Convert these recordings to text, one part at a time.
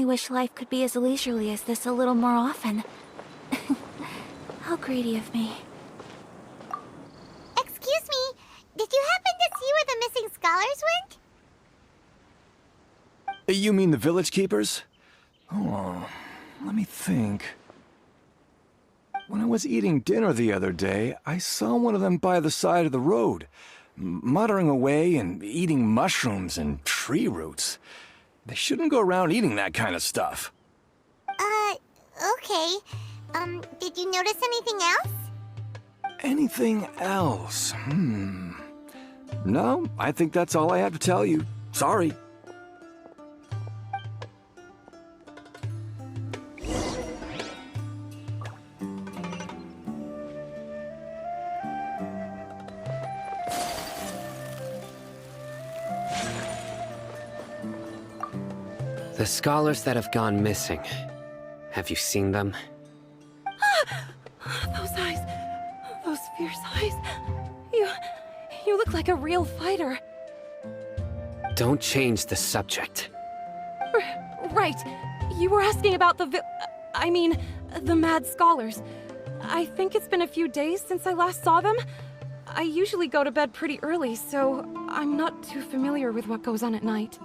wish life could be as leisurely as this a little more often. How greedy of me. Excuse me, did you happen to see where the missing scholars went? You mean the village keepers? Oh, let me think. When I was eating dinner the other day, I saw one of them by the side of the road, muttering away and eating mushrooms and tree roots. They shouldn't go around eating that kind of stuff. Okay. Did you notice anything else? Anything else? No, I think that's all I have to tell you. Sorry. The scholars that have gone missing. Have you seen them? Those eyes. Those fierce eyes. You look like a real fighter. Don't change the subject. Right. You were asking about the the mad scholars. I think it's been a few days since I last saw them. I usually go to bed pretty early, so I'm not too familiar with what goes on at night.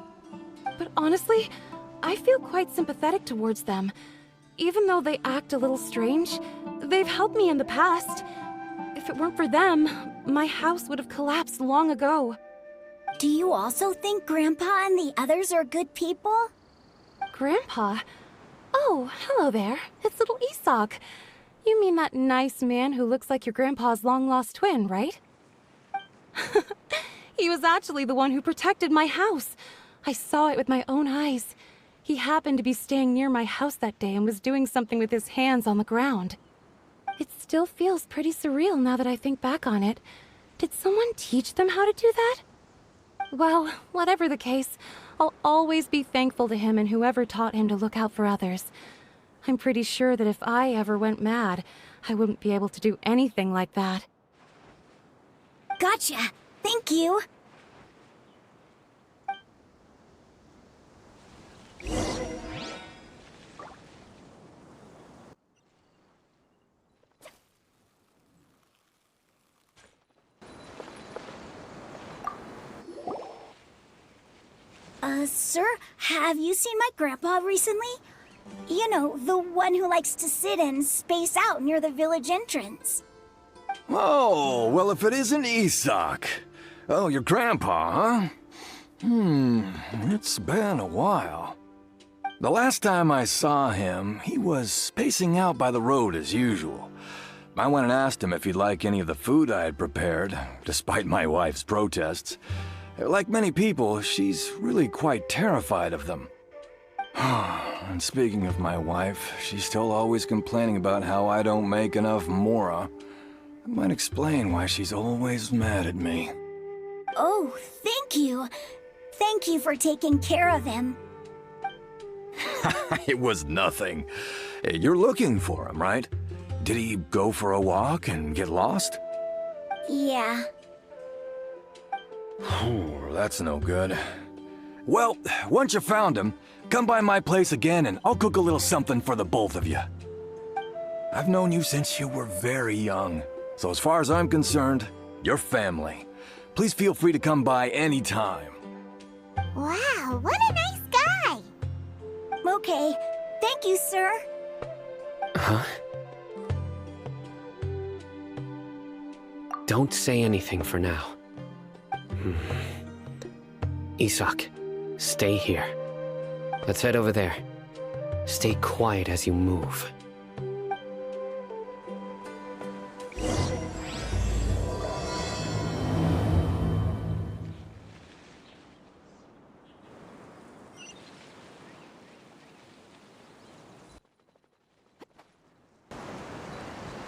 But honestly, I feel quite sympathetic towards them. Even though they act a little strange, they've helped me in the past. If it weren't for them, my house would have collapsed long ago. Do you also think Grandpa and the others are good people? Grandpa? Oh, hello there. It's little Isak. You mean that nice man who looks like your grandpa's long-lost twin, right? He was actually the one who protected my house. I saw it with my own eyes. He happened to be staying near my house that day and was doing something with his hands on the ground. It still feels pretty surreal now that I think back on it. Did someone teach them how to do that? Well, whatever the case, I'll always be thankful to him and whoever taught him to look out for others. I'm pretty sure that if I ever went mad, I wouldn't be able to do anything like that. Gotcha. Thank you. Sir, have you seen my grandpa recently? You know, the one who likes to sit and space out near the village entrance. Oh, well, if it isn't Isak. Oh, your grandpa, huh? It's been a while. The last time I saw him, he was spacing out by the road as usual. I went and asked him if he'd like any of the food I had prepared, despite my wife's protests. Like many people, she's really quite terrified of them. And speaking of my wife, she's still always complaining about how I don't make enough mora. That might explain why she's always mad at me. Oh, thank you. Thank you for taking care of him. It was nothing. You're looking for him, right? Did he go for a walk and get lost? Yeah. Oh, that's no good. Well, once you found him, come by my place again and I'll cook a little something for the both of you. I've known you since you were very young, so as far as I'm concerned, you're family. Please feel free to come by anytime. Wow, what a nice guy! Okay, thank you, sir. Huh? Don't say anything for now. Isak, stay here. Let's head over there. Stay quiet as you move.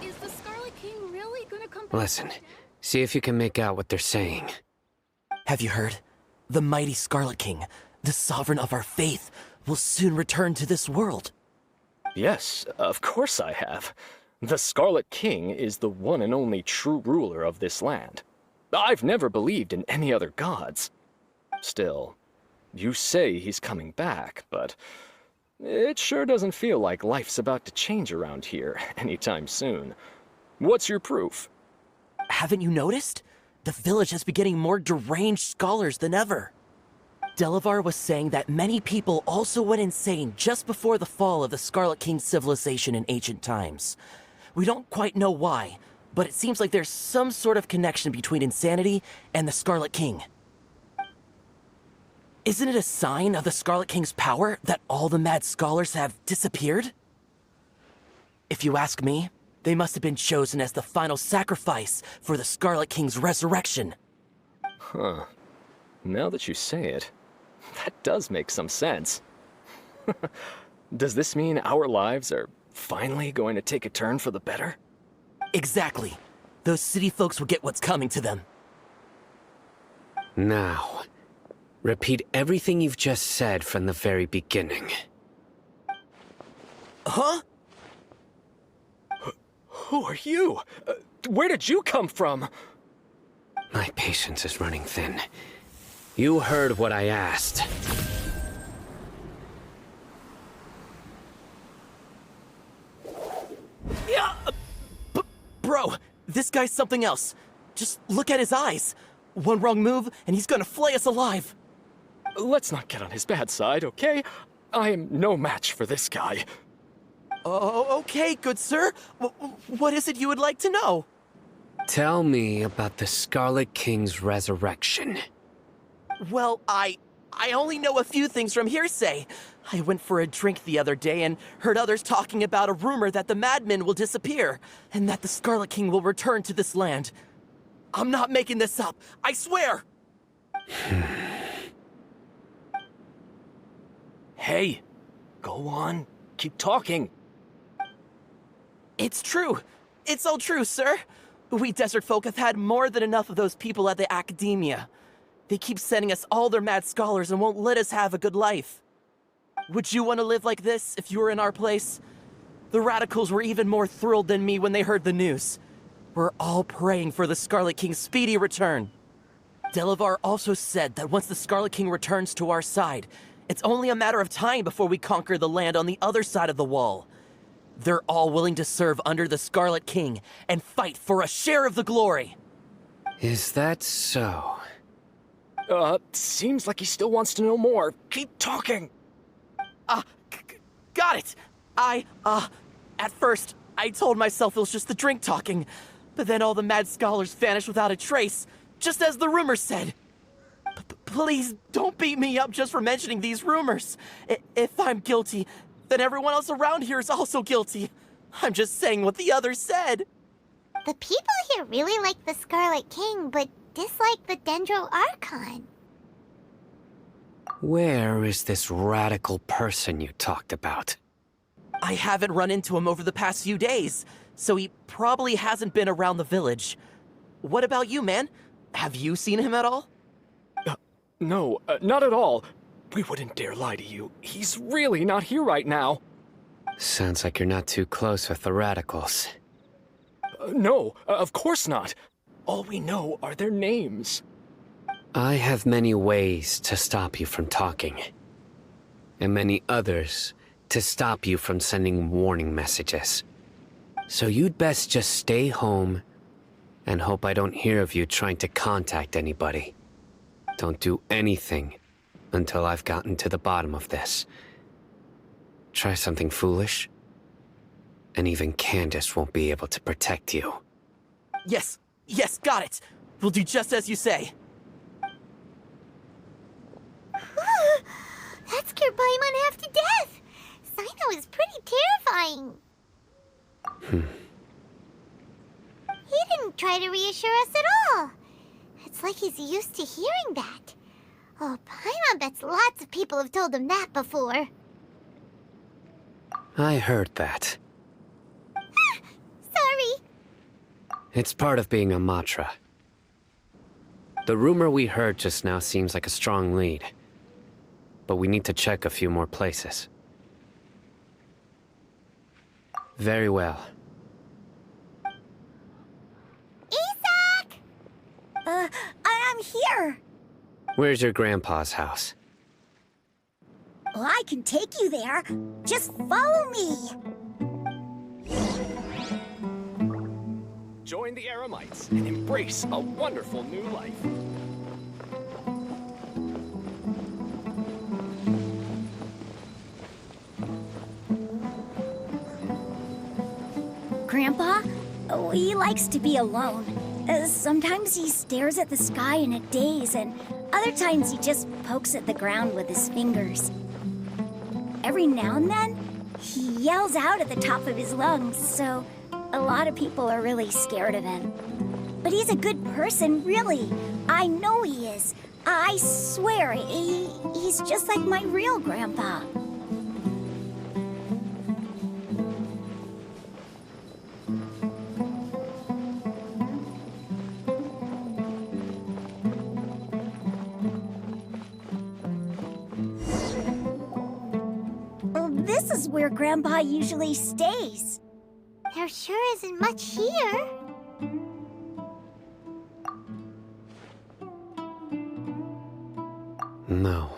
Is the Scarlet King really gonna come back? Listen, see if you can make out what they're saying. Have you heard? The mighty Scarlet King, the sovereign of our faith, will soon return to this world. Yes, of course I have. The Scarlet King is the one and only true ruler of this land. I've never believed in any other gods. Still, you say he's coming back, but It sure doesn't feel like life's about to change around here anytime soon. What's your proof? Haven't you noticed? The village has been getting more deranged scholars than ever. Delavar was saying that many people also went insane just before the fall of the Scarlet King civilization in ancient times. We don't quite know why, but it seems like there's some sort of connection between insanity and the Scarlet King. Isn't it a sign of the Scarlet King's power that all the mad scholars have disappeared? If you ask me, they must have been chosen as the final sacrifice for the Scarlet King's resurrection. Huh. Now that you say it, that does make some sense. Does this mean our lives are finally going to take a turn for the better? Exactly. Those city folks will get what's coming to them. Now, repeat everything you've just said from the very beginning. Huh? Who are you? Where did you come from? My patience is running thin. You heard what I asked. Yeah, bro, this guy's something else. Just look at his eyes. One wrong move, and he's gonna flay us alive. Let's not get on his bad side, okay? I am no match for this guy. Oh, okay, good sir. What is it you would like to know? Tell me about the Scarlet King's resurrection. Well, I only know a few things from hearsay. I went for a drink the other day and heard others talking about a rumor that the madmen will disappear, and that the Scarlet King will return to this land. I'm not making this up, I swear! Hey, go on. Keep talking. It's true. It's all true, sir. We desert folk have had more than enough of those people at the academia. They keep sending us all their mad scholars and won't let us have a good life. Would you want to live like this if you were in our place? The radicals were even more thrilled than me when they heard the news. We're all praying for the Scarlet King's speedy return. Delavar also said that once the Scarlet King returns to our side, it's only a matter of time before we conquer the land on the other side of the wall. They're all willing to serve under the Scarlet King and fight for a share of the glory. Is that so? Seems like he still wants to know more. Keep talking. Got it. At first, I told myself it was just the drink talking, but then all the mad scholars vanished without a trace, just as the rumors said. Please don't beat me up just for mentioning these rumors. If I'm guilty, then everyone else around here is also guilty. I'm just saying what the others said. The people here really like the Scarlet King, but dislike the Dendro Archon. Where is this radical person you talked about? I haven't run into him over the past few days, so he probably hasn't been around the village. What about you, man? Have you seen him at all? No, not at all. We wouldn't dare lie to you. He's really not here right now. Sounds like you're not too close with the radicals. No, of course not. All we know are their names. I have many ways to stop you from talking, and many others to stop you from sending warning messages. So you'd best just stay home and hope I don't hear of you trying to contact anybody. Don't do anything until I've gotten to the bottom of this. Try something foolish, and even Candace won't be able to protect you. Yes, got it. We'll do just as you say. That scared Paimon half to death. Sino is pretty terrifying. He didn't try to reassure us at all. It's like he's used to hearing that. Oh, Paimon bets lots of people have told him that before. I heard that. Sorry. It's part of being a Matra. The rumor we heard just now seems like a strong lead, but we need to check a few more places. Very well. Isak! I'm here. Where's your grandpa's house? Well, I can take you there. Just follow me. Join the Eremites and embrace a wonderful new life. Grandpa? Oh, he likes to be alone. Sometimes he stares at the sky in a daze, and other times he just pokes at the ground with his fingers. Every now and then, he yells out at the top of his lungs, so a lot of people are really scared of him. But he's a good person, really. I know he is. I swear, he's just like my real grandpa. This is where Grandpa usually stays. There sure isn't much here. No.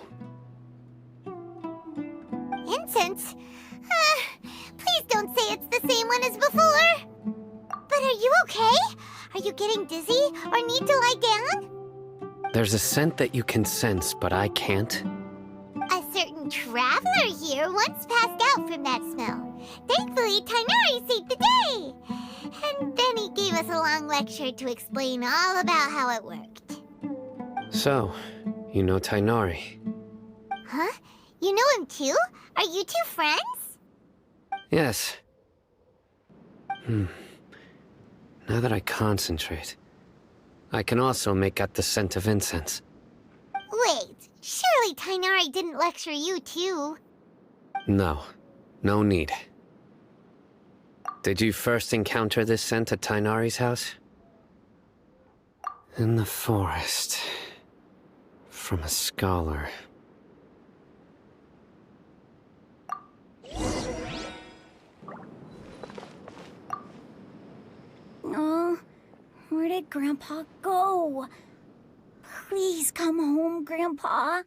Incense? Please don't say it's the same one as before. But are you okay? Are you getting dizzy or need to lie down? There's a scent that you can sense, but I can't. A certain traveler here once passed out from that smell. Thankfully, Tighnari saved the day. And then he gave us a long lecture to explain all about how it worked. So, you know Tighnari? Huh? You know him too? Are you two friends? Yes. Now that I concentrate, I can also make out the scent of incense. Wait, surely Tighnari didn't lecture you too? No, no need. Did you first encounter this scent at Tighnari's house? In the forest. From a scholar. Oh, where did Grandpa go? Please come home, Grandpa.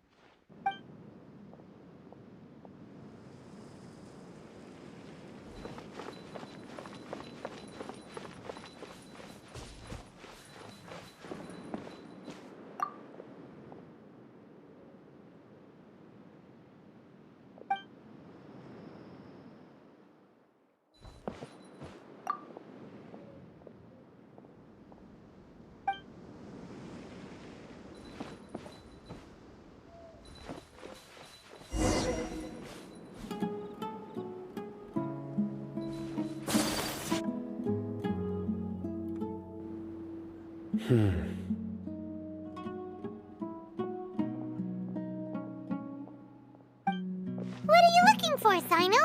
What are you looking for, Sino?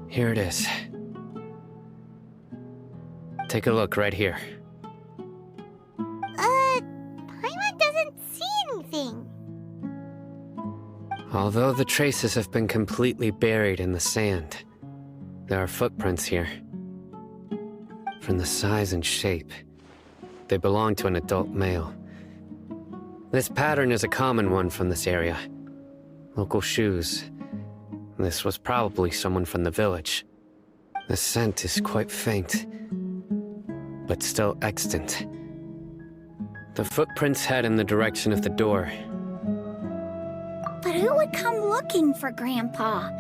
Here it is. Take a look right here. Paimon doesn't see anything. Although the traces have been completely buried in the sand, there are footprints here. From the size and shape, they belong to an adult male. This pattern is a common one from this area. Local shoes. This was probably someone from the village. The scent is quite faint, but still extant. The footprints head in the direction of the door. But who would come looking for Grandpa?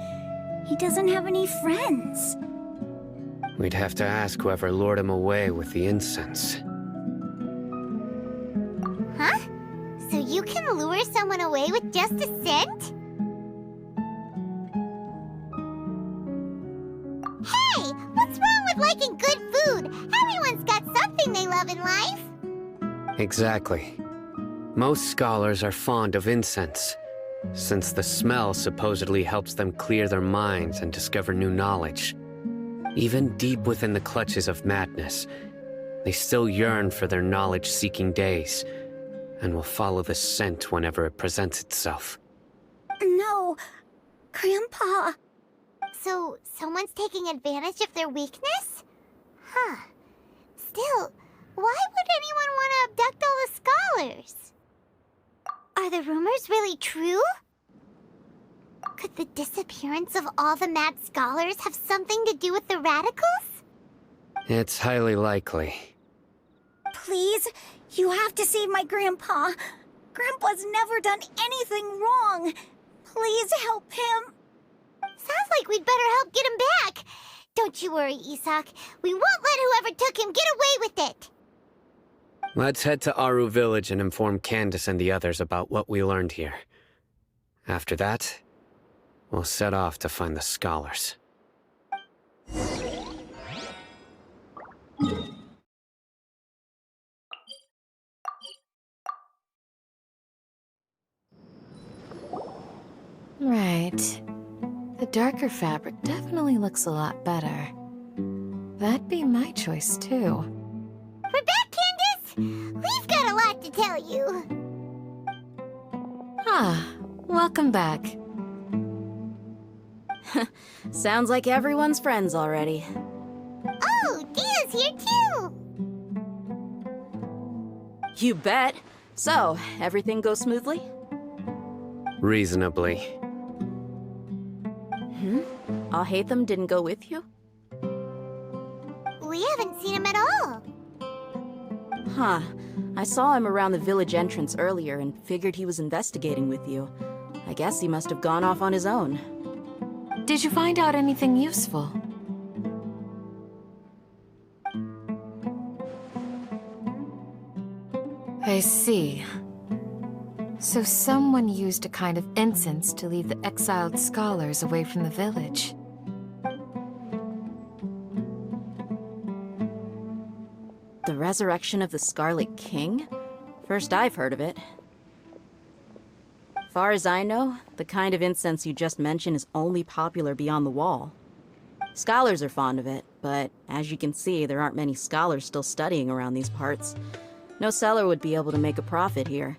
He doesn't have any friends. We'd have to ask whoever lured him away with the incense. Huh? So you can lure someone away with just a scent? Hey! What's wrong with liking good food? Everyone's got something they love in life. Exactly. Most scholars are fond of incense, since the smell supposedly helps them clear their minds and discover new knowledge. Even deep within the clutches of madness, they still yearn for their knowledge-seeking days, and will follow the scent whenever it presents itself. No, Grandpa. So, someone's taking advantage of their weakness? Huh. Still, why would anyone want to abduct all the scholars? Are the rumors really true? Could the disappearance of all the mad scholars have something to do with the radicals? It's highly likely. Please, you have to save my grandpa. Grandpa's never done anything wrong. Please help him. Sounds like we'd better help get him back. Don't you worry, Isak. We won't let whoever took him get away with it. Let's head to Aru Village and inform Candace and the others about what we learned here. After that, we'll set off to find the scholars. Right. The darker fabric definitely looks a lot better. That'd be my choice, too. We're back, Candace! We've got a lot to tell you. Ah, welcome back. Sounds like everyone's friends already. Oh, Dia's here too! You bet. So, everything goes smoothly? Reasonably. Alhaitham didn't go with you? We haven't seen him at all. Huh. I saw him around the village entrance earlier and figured he was investigating with you. I guess he must have gone off on his own. Did you find out anything useful? I see. So someone used a kind of incense to lead the exiled scholars away from the village. The resurrection of the Scarlet King? First I've heard of it. Far as I know, the kind of incense you just mentioned is only popular beyond the wall. Scholars are fond of it, but as you can see, there aren't many scholars still studying around these parts. No seller would be able to make a profit here.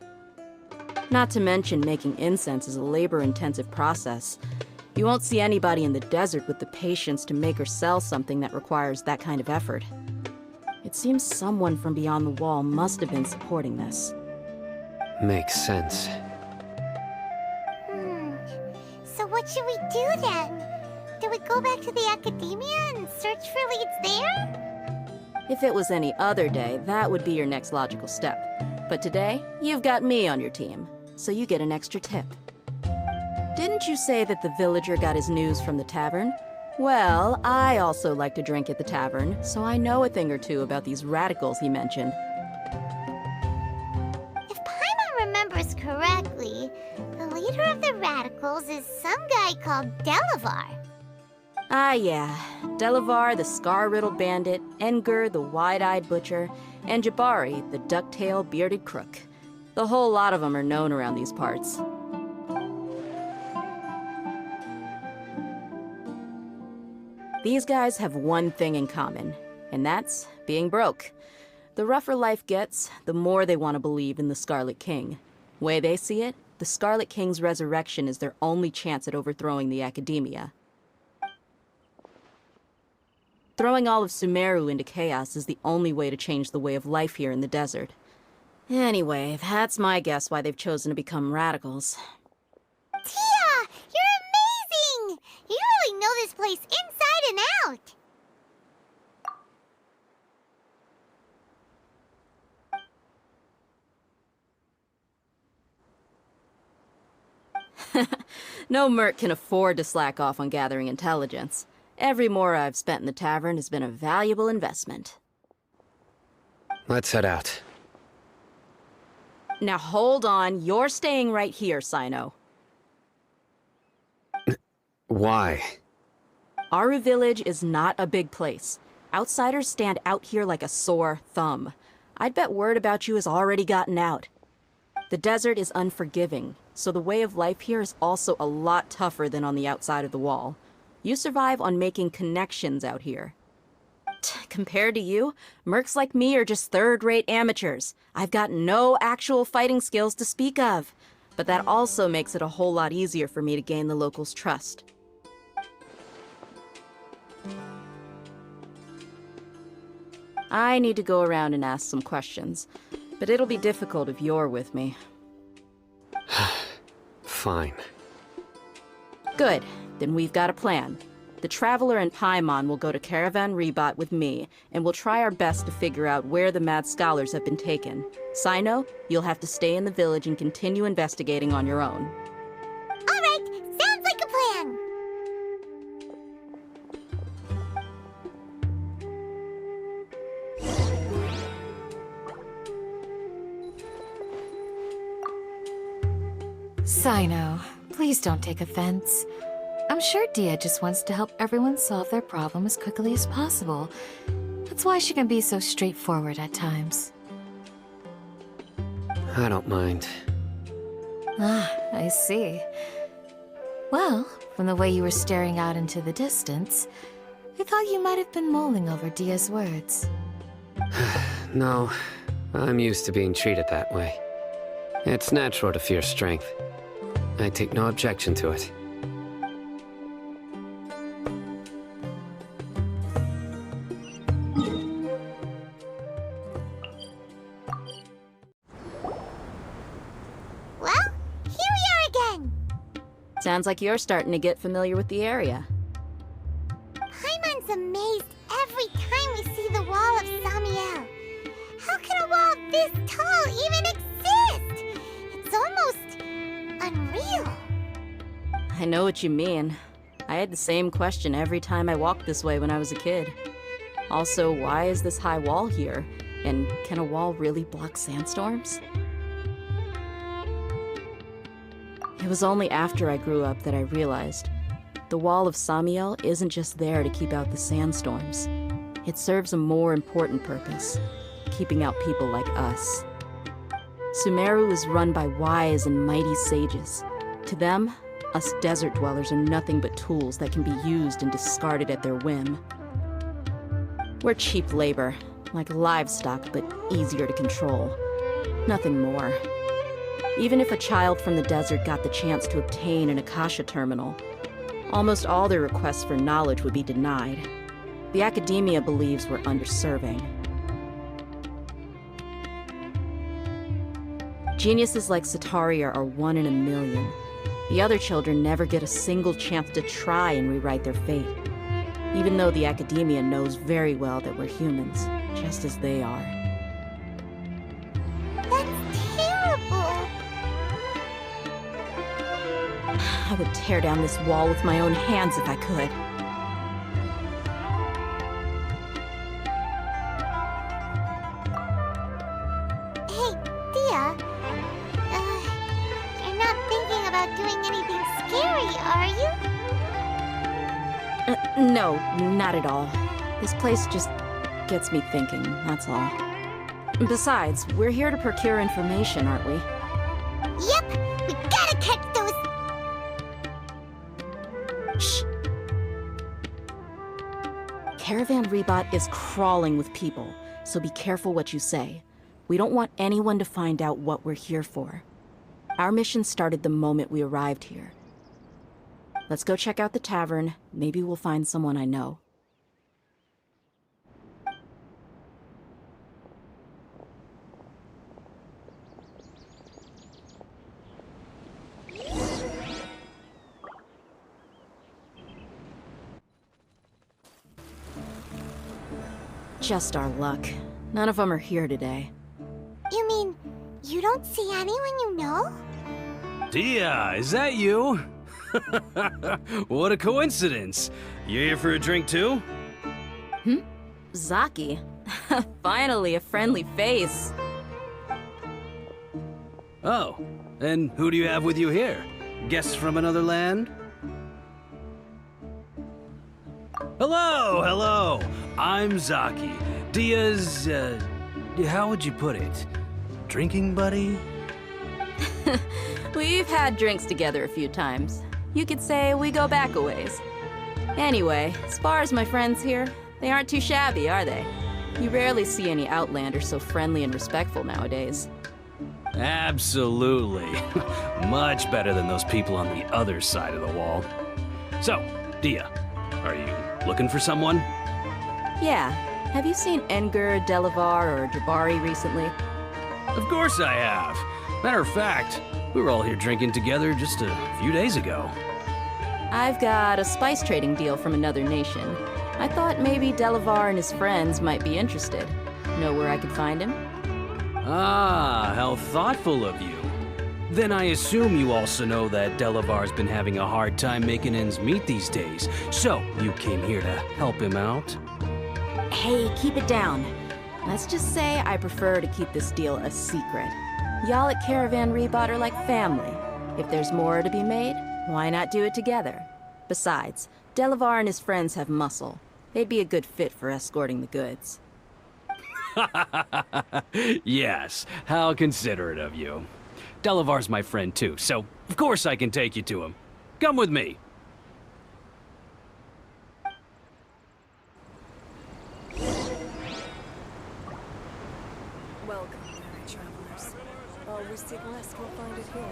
Not to mention, making incense is a labor-intensive process. You won't see anybody in the desert with the patience to make or sell something that requires that kind of effort. It seems someone from beyond the wall must have been supporting this. Makes sense. So what should we do then? Do we go back to the academia and search for leads there? If it was any other day, that would be your next logical step. But today, you've got me on your team, so you get an extra tip. Didn't you say that the villager got his news from the tavern? Well, I also like to drink at the tavern, so I know a thing or two about these radicals he mentioned. If Paimon remembers correctly, the leader of the radicals is some guy called Delavar. Ah, yeah. Delavar, the scar-riddled bandit, Engur, the wide-eyed butcher, and Jabari, the duck-tailed bearded crook. The whole lot of them are known around these parts. These guys have one thing in common, and that's being broke. The rougher life gets, the more they want to believe in the Scarlet King. Way they see it, the Scarlet King's resurrection is their only chance at overthrowing the academia. Throwing all of Sumeru into chaos is the only way to change the way of life here in the desert. Anyway, that's my guess why they've chosen to become radicals. Tia! You're amazing! You really know this place inside and out! No merc can afford to slack off on gathering intelligence. Every mora I've spent in the tavern has been a valuable investment. Let's head out. Now hold on, you're staying right here, Sino. Why? Aru Village is not a big place. Outsiders stand out here like a sore thumb. I'd bet word about you has already gotten out. The desert is unforgiving, so the way of life here is also a lot tougher than on the outside of the wall. You survive on making connections out here. Compared to you, mercs like me are just third-rate amateurs. I've got no actual fighting skills to speak of. But that also makes it a whole lot easier for me to gain the locals' trust. I need to go around and ask some questions, but it'll be difficult if you're with me. Fine. Good. Then we've got a plan. The Traveler and Paimon will go to Caravan Rebot with me, and we'll try our best to figure out where the mad scholars have been taken. Sino, you'll have to stay in the village and continue investigating on your own. All right, sounds like a plan. Sino, please don't take offense. I'm sure Dia just wants to help everyone solve their problem as quickly as possible. That's why she can be so straightforward at times. I don't mind. Ah, I see. Well, from the way you were staring out into the distance, I thought you might have been mulling over Dia's words. No, I'm used to being treated that way. It's natural to fear strength. I take no objection to it. Sounds like you're starting to get familiar with the area. Paimon's amazed every time we see the wall of Samiel. How can a wall this tall even exist? It's almost unreal. I know what you mean. I had the same question every time I walked this way when I was a kid. Also, why is this high wall here? And can a wall really block sandstorms? It was only after I grew up that I realized the Wall of Samiel isn't just there to keep out the sandstorms. It serves a more important purpose, keeping out people like us. Sumeru is run by wise and mighty sages. To them, us desert dwellers are nothing but tools that can be used and discarded at their whim. We're cheap labor, like livestock, but easier to control. Nothing more. Even if a child from the desert got the chance to obtain an Akasha terminal, almost all their requests for knowledge would be denied. The academia believes we're underserving. Geniuses like Sataria are 1 in a million. The other children never get a single chance to try and rewrite their fate, even though the academia knows very well that we're humans, just as they are. I would tear down this wall with my own hands if I could. Hey, Dia. You're not thinking about doing anything scary, are you? No, not at all. This place just gets me thinking, that's all. Besides, we're here to procure information, aren't we? Yep, we gotta catch those... Shh. Caravan Rebot is crawling with people, so be careful what you say. We don't want anyone to find out what we're here for. Our mission started the moment we arrived here. Let's go check out the tavern. Maybe we'll find someone I know. Just our luck. None of them are here today. You mean, you don't see anyone you know? Dia, is that you? What a coincidence. You here for a drink too? Zaki. Finally, a friendly face. Oh, and who do you have with you here? Guests from another land? Hello, hello. I'm Zaki. Dia's, how would you put it? Drinking buddy? We've had drinks together a few times. You could say we go back a ways. Anyway, as far as my friends here, they aren't too shabby, are they? You rarely see any Outlanders so friendly and respectful nowadays. Absolutely. Much better than those people on the other side of the wall. So, Dia, are you looking for someone? Yeah. Have you seen Engur, Delavar, or Jabari recently? Of course I have. Matter of fact, we were all here drinking together just a few days ago. I've got a spice trading deal from another nation. I thought maybe Delavar and his friends might be interested. Know where I could find him? Ah, how thoughtful of you. Then I assume you also know that Delavar's been having a hard time making ends meet these days. So, you came here to help him out? Hey, keep it down. Let's just say I prefer to keep this deal a secret. Y'all at Caravan Rebot are like family. If there's more to be made, why not do it together? Besides, Delavar and his friends have muscle. They'd be a good fit for escorting the goods. Yes, how considerate of you. Delavar's my friend too, so of course I can take you to him. Come with me. Welcome, weary travelers. Always seek less, you'll find it here.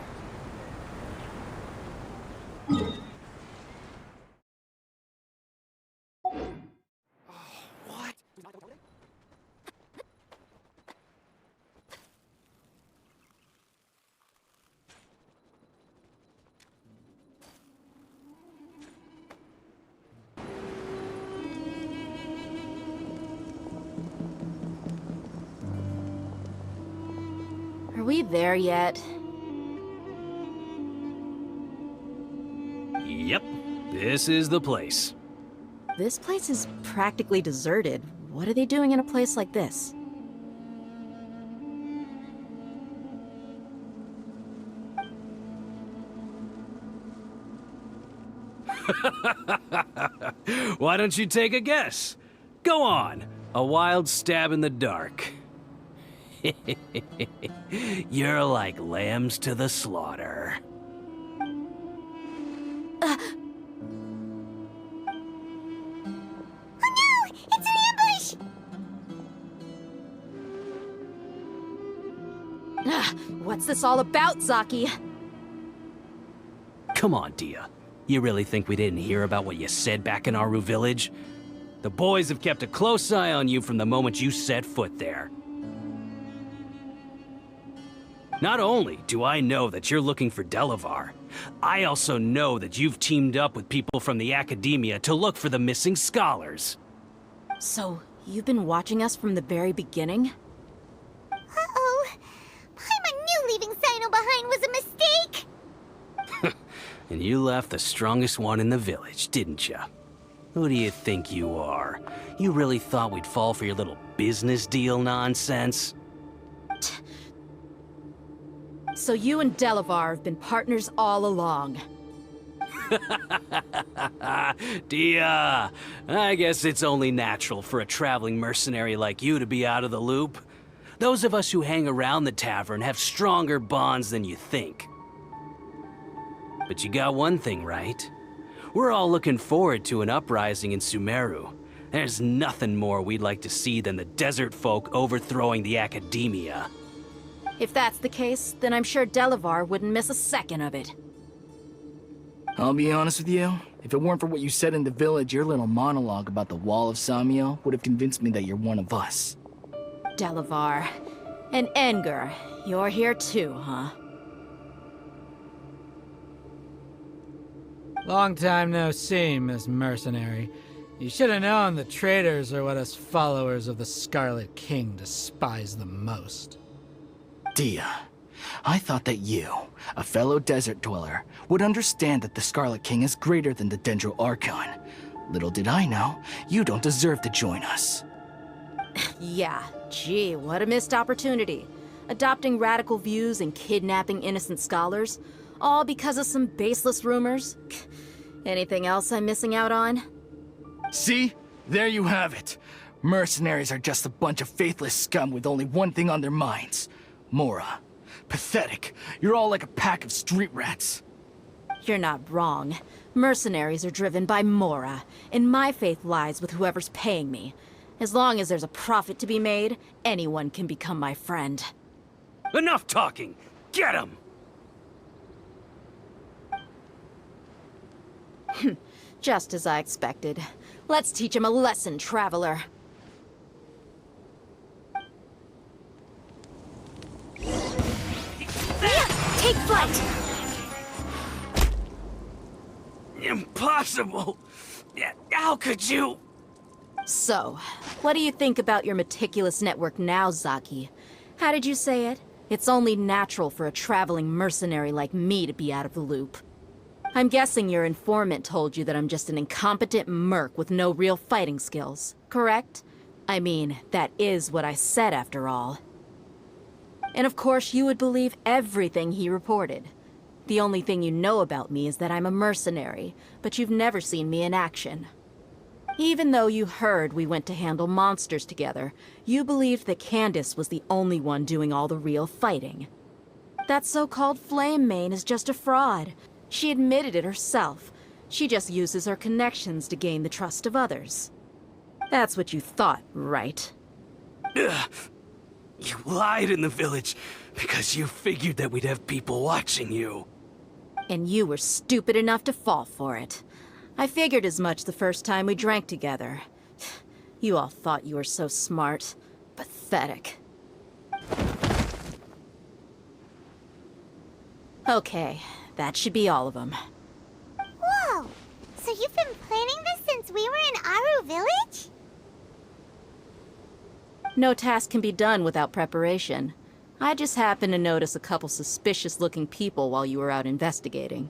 Are we there yet? Yep, this is the place. This place is practically deserted. What are they doing in a place like this? Why don't you take a guess? Go on, a wild stab in the dark. You're like lambs to the slaughter. Oh no! It's an ambush! What's this all about, Zaki? Come on, Dia. You really think we didn't hear about what you said back in Aru village? The boys have kept a close eye on you from the moment you set foot there. Not only do I know that you're looking for Delavar, I also know that you've teamed up with people from the Academia to look for the missing scholars. So, you've been watching us from the very beginning? Uh-oh. Paimon knew leaving Sino behind was a mistake! And you left the strongest one in the village, didn't you? Who do you think you are? You really thought we'd fall for your little business deal nonsense? So you and Delavar have been partners all along. Dia, I guess it's only natural for a traveling mercenary like you to be out of the loop. Those of us who hang around the tavern have stronger bonds than you think. But you got one thing right. We're all looking forward to an uprising in Sumeru. There's nothing more we'd like to see than the desert folk overthrowing the Academia. If that's the case, then I'm sure Delavar wouldn't miss a second of it. I'll be honest with you. If it weren't for what you said in the village, your little monologue about the Wall of Samiel would have convinced me that you're one of us. Delavar. And Enger, you're here too, huh? Long time no see, Miss Mercenary. You should have known the traitors are what us followers of the Scarlet King despise the most. Dia, I thought that you, a fellow desert dweller, would understand that the Scarlet King is greater than the Dendro Archon. Little did I know, you don't deserve to join us. Yeah, gee, what a missed opportunity. Adopting radical views and kidnapping innocent scholars, all because of some baseless rumors. Anything else I'm missing out on? See? There you have it. Mercenaries are just a bunch of faithless scum with only one thing on their minds. Mora. Pathetic. You're all like a pack of street rats. You're not wrong. Mercenaries are driven by Mora, and my faith lies with whoever's paying me. As long as there's a profit to be made, anyone can become my friend. Enough talking! Get him! Just as I expected. Let's teach him a lesson, traveler. Take flight! Impossible! How could you? So, what do you think about your meticulous network now, Zaki? How did you say it? It's only natural for a traveling mercenary like me to be out of the loop. I'm guessing your informant told you that I'm just an incompetent merc with no real fighting skills, correct? I mean, that is what I said after all. And of course you would believe everything he reported. The only thing you know about me is that I'm a mercenary, but you've never seen me in action. Even though you heard we went to handle monsters together, you believed that Candace was the only one doing all the real fighting. That so-called Flame Mane is just a fraud. She admitted it herself. She just uses her connections to gain the trust of others. That's what you thought, right? Ugh. You lied in the village because you figured that we'd have people watching you. And you were stupid enough to fall for it. I figured as much the first time we drank together. You all thought you were so smart. Pathetic. Okay, that should be all of them. Whoa! So you've been planning this since we were in Aru Village? No task can be done without preparation. I just happened to notice a couple suspicious-looking people while you were out investigating.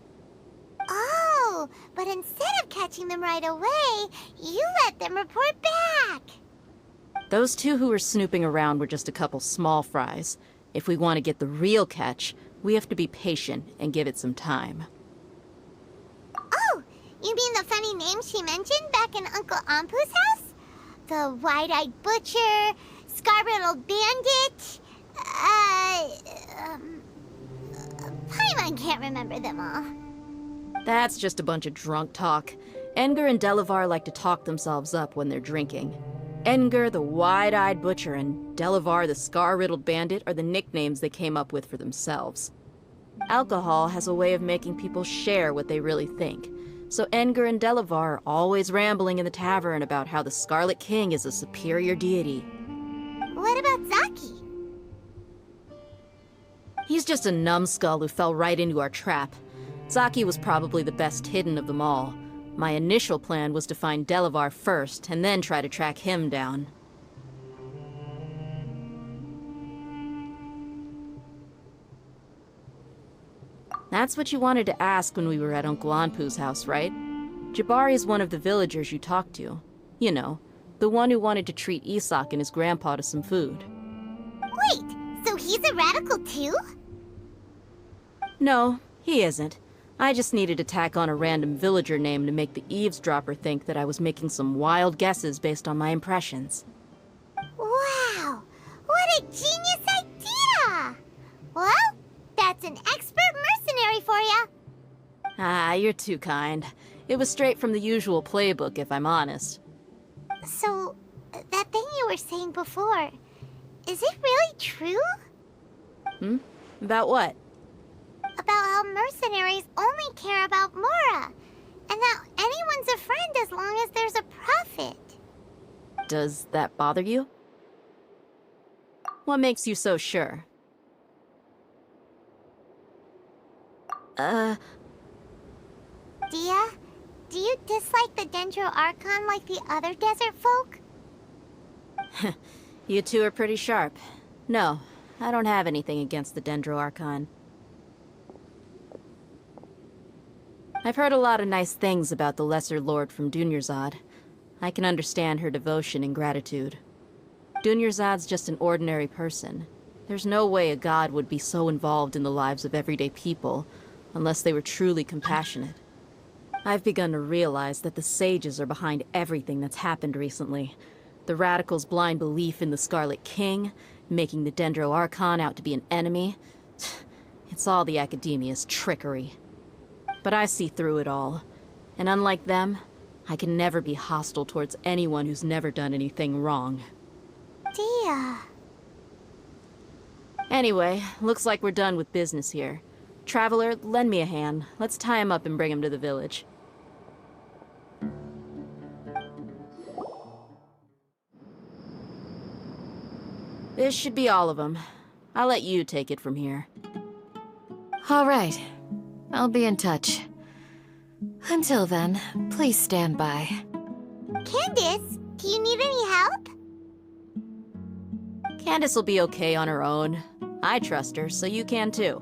Oh, but instead of catching them right away, you let them report back. Those two who were snooping around were just a couple small fries. If we want to get the real catch, we have to be patient and give it some time. Oh, you mean the funny name she mentioned back in Uncle Ampu's house? The wide-eyed butcher, scar-riddled bandit, Paimon can't remember them all. That's just a bunch of drunk talk. Engar and Delavar like to talk themselves up when they're drinking. Engar, the wide-eyed butcher, and Delavar, the scar-riddled bandit, are the nicknames they came up with for themselves. Alcohol has a way of making people share what they really think. So Engar and Delavar are always rambling in the tavern about how the Scarlet King is a superior deity. What about Zaki? He's just a numbskull who fell right into our trap. Zaki was probably the best hidden of them all. My initial plan was to find Delavar first, and then try to track him down. That's what you wanted to ask when we were at Uncle Anpu's house, right? Jabari is one of the villagers you talked to. You know, the one who wanted to treat Isak and his grandpa to some food. Wait, so he's a radical too? No, he isn't. I just needed to tack on a random villager name to make the eavesdropper think that I was making some wild guesses based on my impressions. Wow, what a genius idea! Well, that's an expert mercenary for ya. Ah, you're too kind. It was straight from the usual playbook, if I'm honest. So, that thing you were saying before, is it really true? About what? About how mercenaries only care about Mora, and that anyone's a friend as long as there's a profit. Does that bother you? What makes you so sure? Dia, do you dislike the Dendro Archon like the other desert folk? You two are pretty sharp. No, I don't have anything against the Dendro Archon. I've heard a lot of nice things about the Lesser Lord from Dunyarzad. I can understand her devotion and gratitude. Dunyarzad's just an ordinary person. There's no way a god would be so involved in the lives of everyday people, unless they were truly compassionate. I've begun to realize that the sages are behind everything that's happened recently. The radicals' blind belief in the Scarlet King, making the Dendro Archon out to be an enemy. It's all the Academia's trickery. But I see through it all. And unlike them, I can never be hostile towards anyone who's never done anything wrong. Dia. Anyway, looks like we're done with business here. Traveler, lend me a hand. Let's tie him up and bring him to the village. This should be all of them. I'll let you take it from here. All right. I'll be in touch. Until then, please stand by. Candace, do you need any help? Candace will be okay on her own. I trust her, so you can too.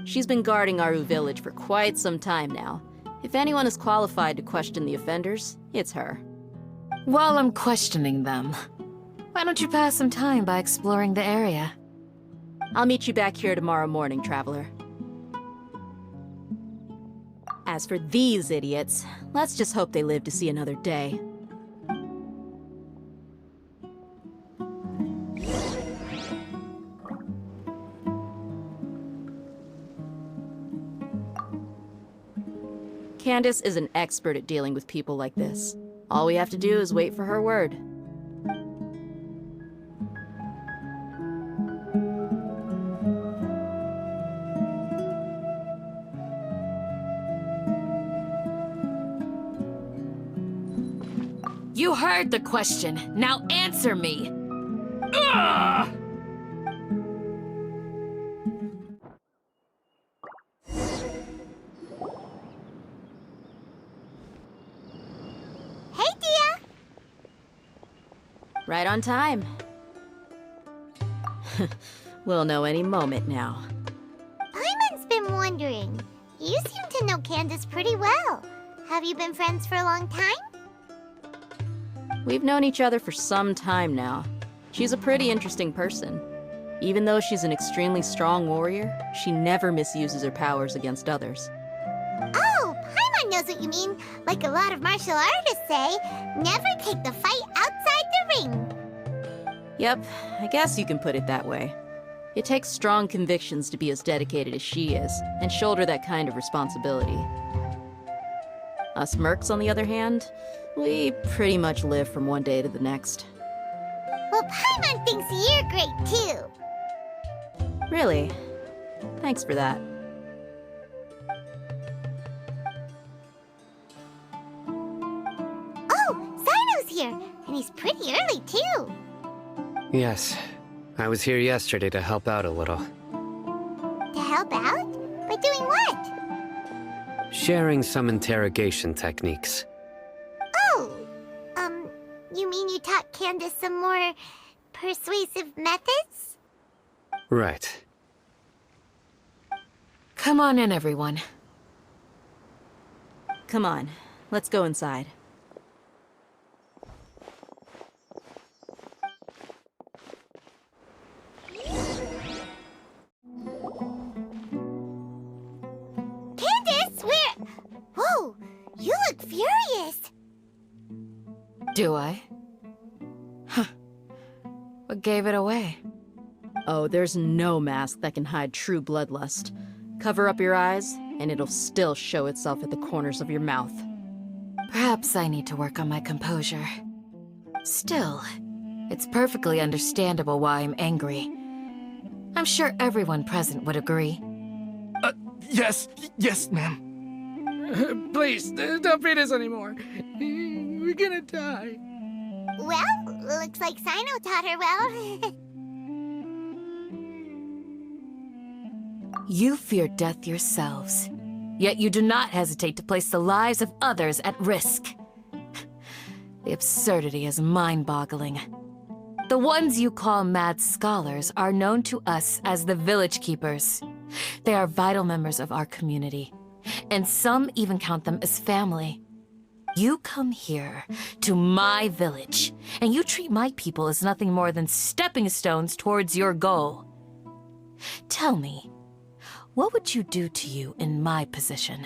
She's been guarding Aru village for quite some time now. If anyone is qualified to question the offenders, it's her. While I'm questioning them, why don't you pass some time by exploring the area? I'll meet you back here tomorrow morning, Traveler. As for these idiots, let's just hope they live to see another day. Candace is an expert at dealing with people like this. All we have to do is wait for her word. You heard the question. Now answer me. Hey, Dia! Right on time. We'll know any moment now. Paimon's been wondering. You seem to know Candace pretty well. Have you been friends for a long time? We've known each other for some time now. She's a pretty interesting person. Even though she's an extremely strong warrior, she never misuses her powers against others. Oh, Paimon knows what you mean. Like a lot of martial artists say, never take the fight outside the ring. Yep, I guess you can put it that way. It takes strong convictions to be as dedicated as she is, and shoulder that kind of responsibility. Us mercs, on the other hand, we pretty much live from one day to the next. Well, Paimon thinks you're great, too. Really? Thanks for that. Oh, Sino's here, and he's pretty early, too. Yes. I was here yesterday to help out a little. To help out? By doing what? Sharing some interrogation techniques. Oh, you mean you taught Candace some more persuasive methods? Right. Come on in, everyone. Come on, let's go inside. Candace, where? Whoa, you look furious. Do I? Huh. What gave it away? Oh, there's no mask that can hide true bloodlust. Cover up your eyes, and it'll still show itself at the corners of your mouth. Perhaps I need to work on my composure. Still, it's perfectly understandable why I'm angry. I'm sure everyone present would agree. Yes, ma'am. Please, don't beat us anymore. We're gonna die. Well, looks like Sino taught her well. You fear death yourselves, yet you do not hesitate to place the lives of others at risk. The absurdity is mind-boggling. The ones you call mad scholars are known to us as the Village Keepers. They are vital members of our community, and some even count them as family. You come here, to my village, and you treat my people as nothing more than stepping stones towards your goal. Tell me, what would you do to you in my position?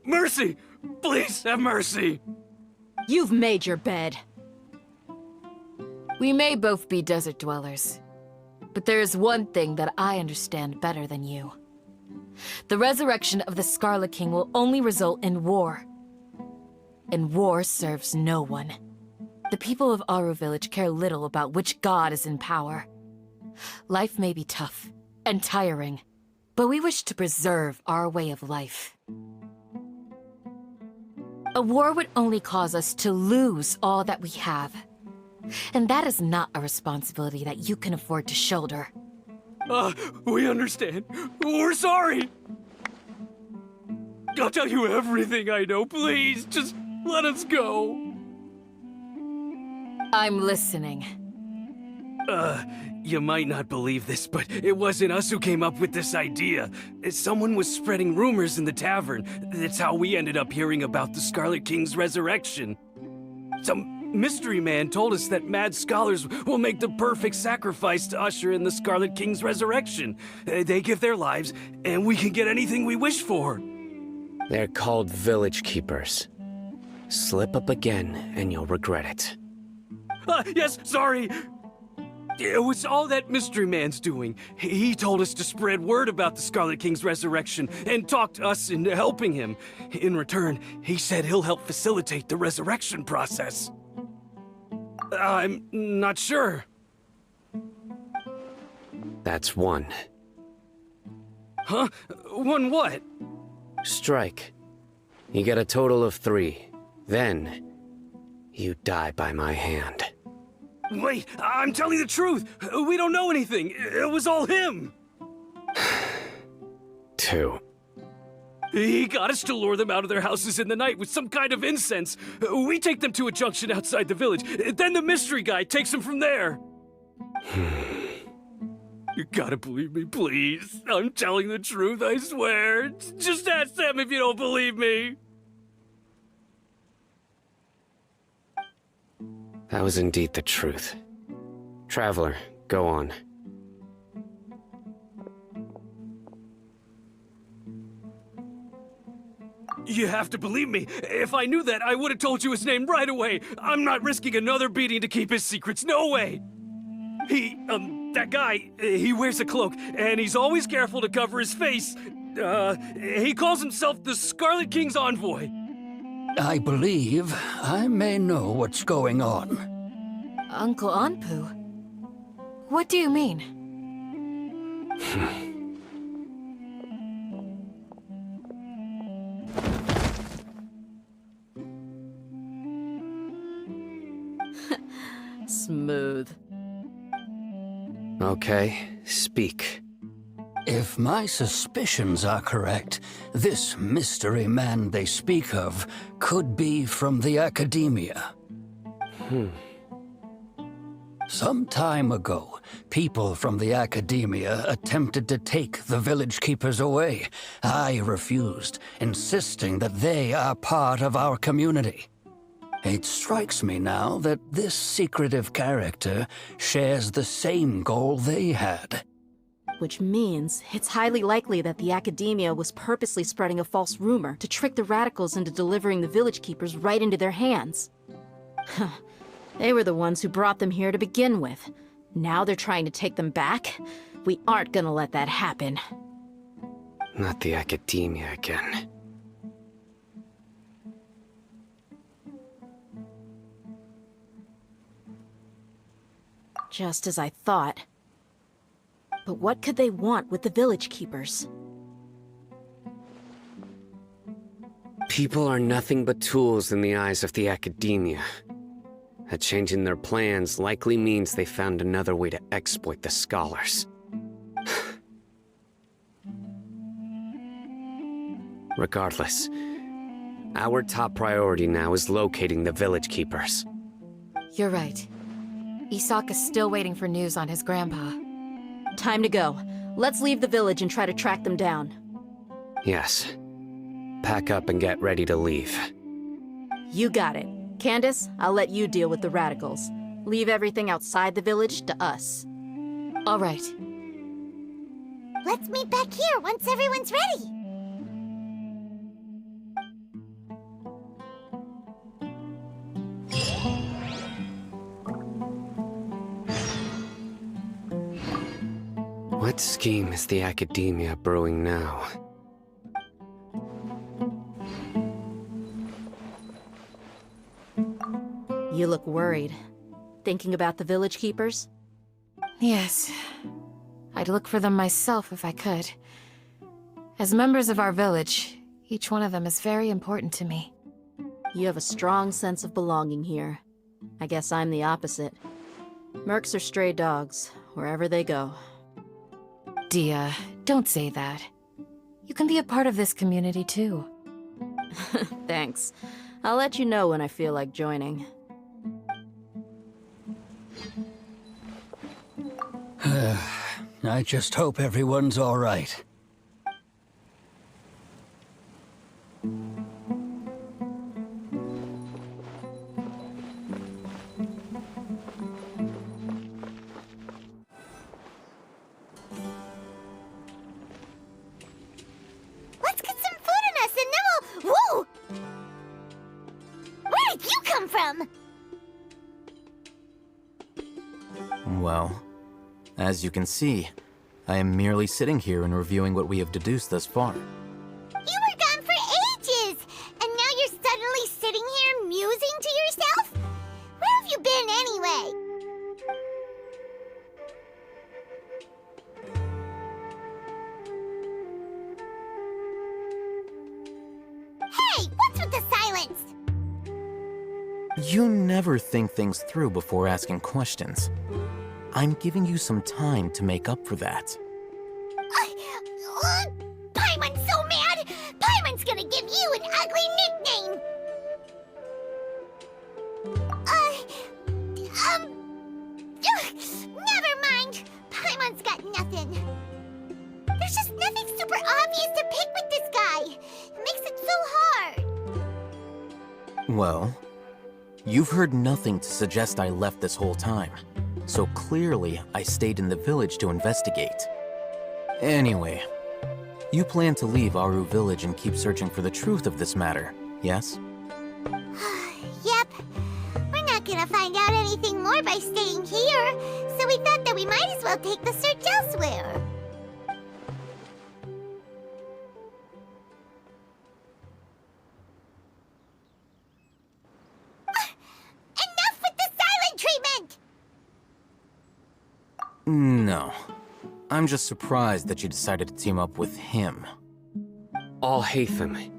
Mercy! Please have mercy! You've made your bed. We may both be desert dwellers, but there is one thing that I understand better than you. The resurrection of the Scarlet King will only result in war. And war serves no one. The people of Aru Village care little about which god is in power. Life may be tough and tiring, but we wish to preserve our way of life. A war would only cause us to lose all that we have. And that is not a responsibility that you can afford to shoulder. We understand. We're sorry! I'll tell you everything I know, please. Just let us go. I'm listening. You might not believe this, but it wasn't us who came up with this idea. Someone was spreading rumors in the tavern. That's how we ended up hearing about the Scarlet King's resurrection. Some mystery man told us that mad scholars will make the perfect sacrifice to usher in the Scarlet King's resurrection. They give their lives, and we can get anything we wish for. They're called village keepers. Slip up again, and you'll regret it. Yes, sorry. It was all that mystery man's doing. He told us to spread word about the Scarlet King's resurrection and talked us into helping him. In return, he said he'll help facilitate the resurrection process. I'm not sure. That's one. Huh? One what? Strike. You get a total of 3. Then, you die by my hand. Wait, I'm telling the truth. We don't know anything. It was all him. 2. He got us to lure them out of their houses in the night with some kind of incense. We take them to a junction outside the village. Then the mystery guy takes them from there. You gotta believe me, please. I'm telling the truth, I swear. Just ask them if you don't believe me. That was indeed the truth. Traveler, go on. You have to believe me. If I knew that, I would have told you his name right away. I'm not risking another beating to keep his secrets. No way. That guy, he wears a cloak, and he's always careful to cover his face. He calls himself the Scarlet King's envoy. I believe I may know what's going on. Uncle Anpu? What do you mean? Smooth. Okay, speak. If my suspicions are correct, this mystery man they speak of could be from the academia. Some time ago, people from the academia attempted to take the village keepers away. I refused, insisting that they are part of our community. It strikes me now that this secretive character shares the same goal they had. Which means it's highly likely that the academia was purposely spreading a false rumor to trick the radicals into delivering the village keepers right into their hands. They were the ones who brought them here to begin with. Now they're trying to take them back? We aren't gonna let that happen. Not the academia again. Just as I thought. But what could they want with the village keepers? People are nothing but tools in the eyes of the academia. A change in their plans likely means they found another way to exploit the scholars. Regardless, our top priority now is locating the village keepers. You're right. Isak is still waiting for news on his grandpa. Time to go. Let's leave the village and try to track them down. Yes. Pack up and get ready to leave. You got it. Candace, I'll let you deal with the radicals. Leave everything outside the village to us. All right. Let's meet back here once everyone's ready. What scheme is the academia brewing now? You look worried. Thinking about the village keepers? Yes. I'd look for them myself if I could. As members of our village, each one of them is very important to me. You have a strong sense of belonging here. I guess I'm the opposite. Mercs are stray dogs, wherever they go. Dia, don't say that. You can be a part of this community too. Thanks. I'll let you know when I feel like joining. I just hope everyone's all right. Let's get some food in us and then we'll... Whoa! Where did you come from? Well, as you can see, I am merely sitting here and reviewing what we have deduced thus far. You were gone for ages! And now you're suddenly sitting here musing to yourself? Where have you been anyway? Hey, what's with the silence? You never think things through before asking questions. I'm giving you some time to make up for that. Paimon's so mad! Paimon's gonna give you an ugly nickname! Never mind. Paimon's got nothing. There's just nothing super obvious to pick with this guy. It makes it so hard. Well, you've heard nothing to suggest I left this whole time. So clearly, I stayed in the village to investigate. Anyway, you plan to leave Aru village and keep searching for the truth of this matter, yes? Yep. We're not gonna find out anything more by staying here, so we thought that we might as well take the search elsewhere. Enough with the silent treatment! No. I'm just surprised that you decided to team up with him. Al-Haytham,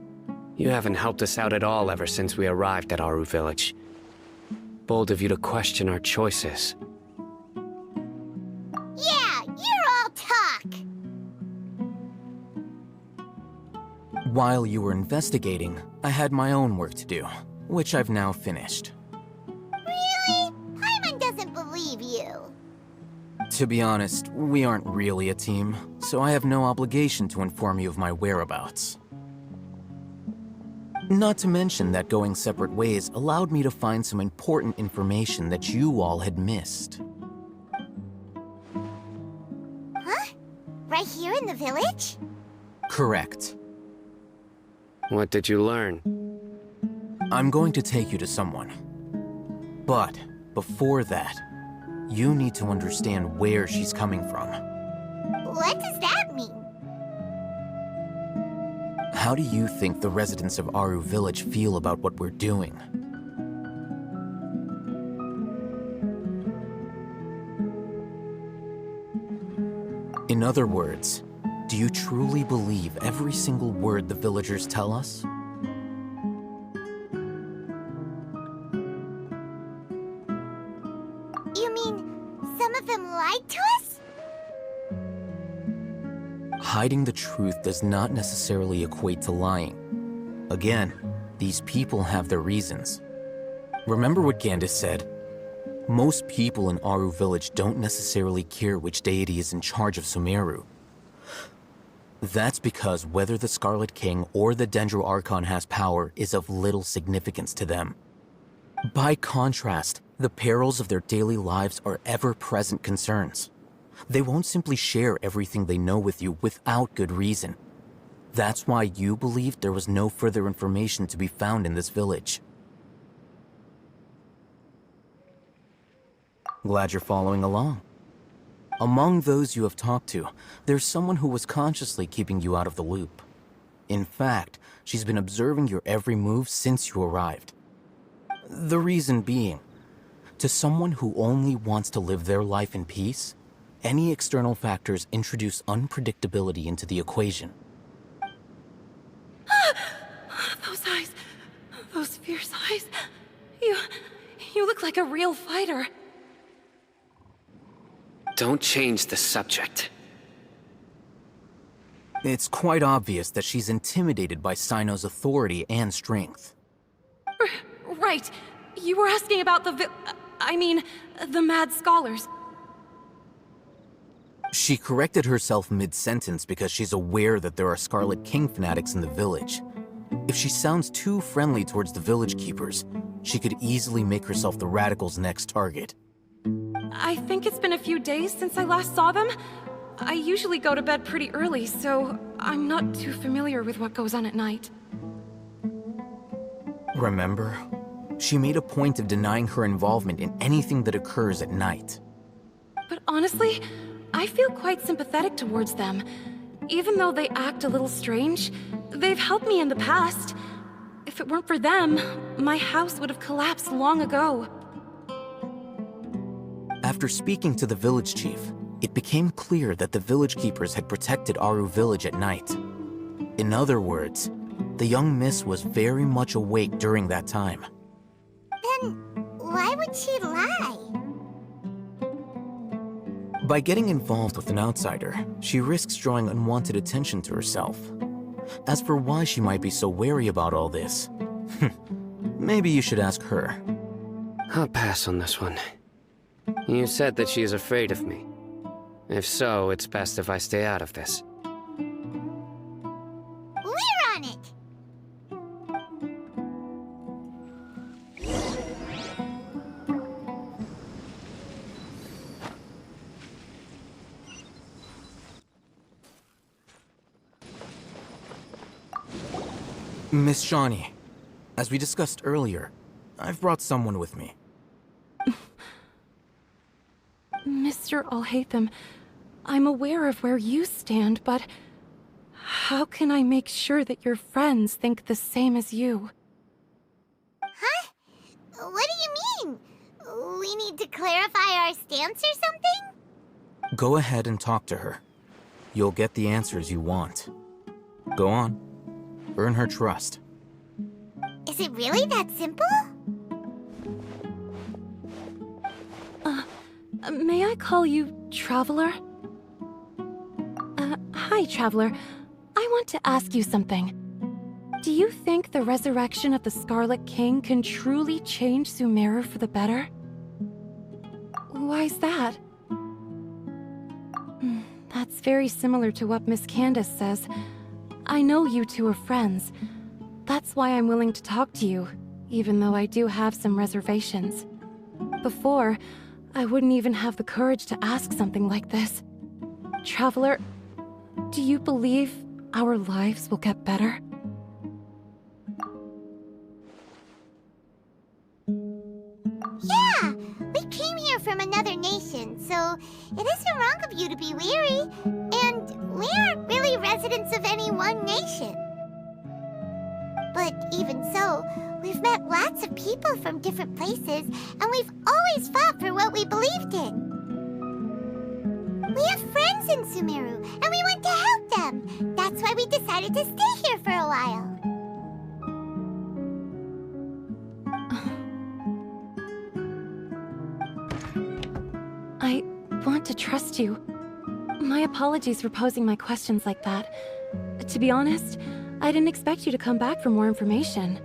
you haven't helped us out at all ever since we arrived at Aru village. Bold of you to question our choices. Yeah, you're all talk! While you were investigating, I had my own work to do, which I've now finished. Really? Paimon doesn't believe you. To be honest, we aren't really a team, so I have no obligation to inform you of my whereabouts. Not to mention that going separate ways allowed me to find some important information that you all had missed. Huh? Right here in the village? Correct. What did you learn? I'm going to take you to someone. But before that, you need to understand where she's coming from. What does that mean? How do you think the residents of Aru village feel about what we're doing? In other words, do you truly believe every single word the villagers tell us? You mean some of them lied to us? Hiding the truth does not necessarily equate to lying. Again, these people have their reasons. Remember what Gandis said? Most people in Aru village don't necessarily care which deity is in charge of Sumeru. That's because whether the Scarlet King or the Dendro Archon has power is of little significance to them. By contrast, the perils of their daily lives are ever-present concerns. They won't simply share everything they know with you without good reason. That's why you believed there was no further information to be found in this village. Glad you're following along. Among those you have talked to, there's someone who was consciously keeping you out of the loop. In fact, she's been observing your every move since you arrived. The reason being, to someone who only wants to live their life in peace, any external factors introduce unpredictability into the equation. Those eyes. Those fierce eyes. You look like a real fighter. Don't change the subject. It's quite obvious that she's intimidated by Sino's authority and strength. Right. You were asking about the mad scholars. She corrected herself mid-sentence because she's aware that there are Scarlet King fanatics in the village. If she sounds too friendly towards the village keepers, she could easily make herself the Radicals' next target. I think it's been a few days since I last saw them. I usually go to bed pretty early, so I'm not too familiar with what goes on at night. Remember? She made a point of denying her involvement in anything that occurs at night. But honestly, I feel quite sympathetic towards them. Even though they act a little strange, they've helped me in the past. If it weren't for them, my house would have collapsed long ago. After speaking to the village chief, it became clear that the village keepers had protected Aru village at night. In other words, the young miss was very much awake during that time. Then why would she lie? By getting involved with an outsider, she risks drawing unwanted attention to herself. As for why she might be so wary about all this, maybe you should ask her. I'll pass on this one. You said that she is afraid of me. If so, it's best if I stay out of this. We're on it! Miss Shawnee, as we discussed earlier, I've brought someone with me. Mr. Alhaitham, I'm aware of where you stand, but how can I make sure that your friends think the same as you? Huh? What do you mean? We need to clarify our stance or something? Go ahead and talk to her. You'll get the answers you want. Go on. Earn her trust. Is it really that simple? May I call you Traveler? Hi, Traveler. I want to ask you something. Do you think the resurrection of the Scarlet King can truly change Sumeru for the better? Why's that? That's very similar to what Miss Candace says. I know you two are friends. That's why I'm willing to talk to you, even though I do have some reservations. Before, I wouldn't even have the courage to ask something like this. Traveler, do you believe our lives will get better? Yeah! We came here from another nation, so it isn't wrong of you to be weary. And we aren't really residents of any one nation. But even so, we've met lots of people from different places, and we've always fought for what we believed in. We have friends in Sumeru, and we want to help them. That's why we decided to stay here for a while. I want to trust you. My apologies for posing my questions like that. To be honest, I didn't expect you to come back for more information.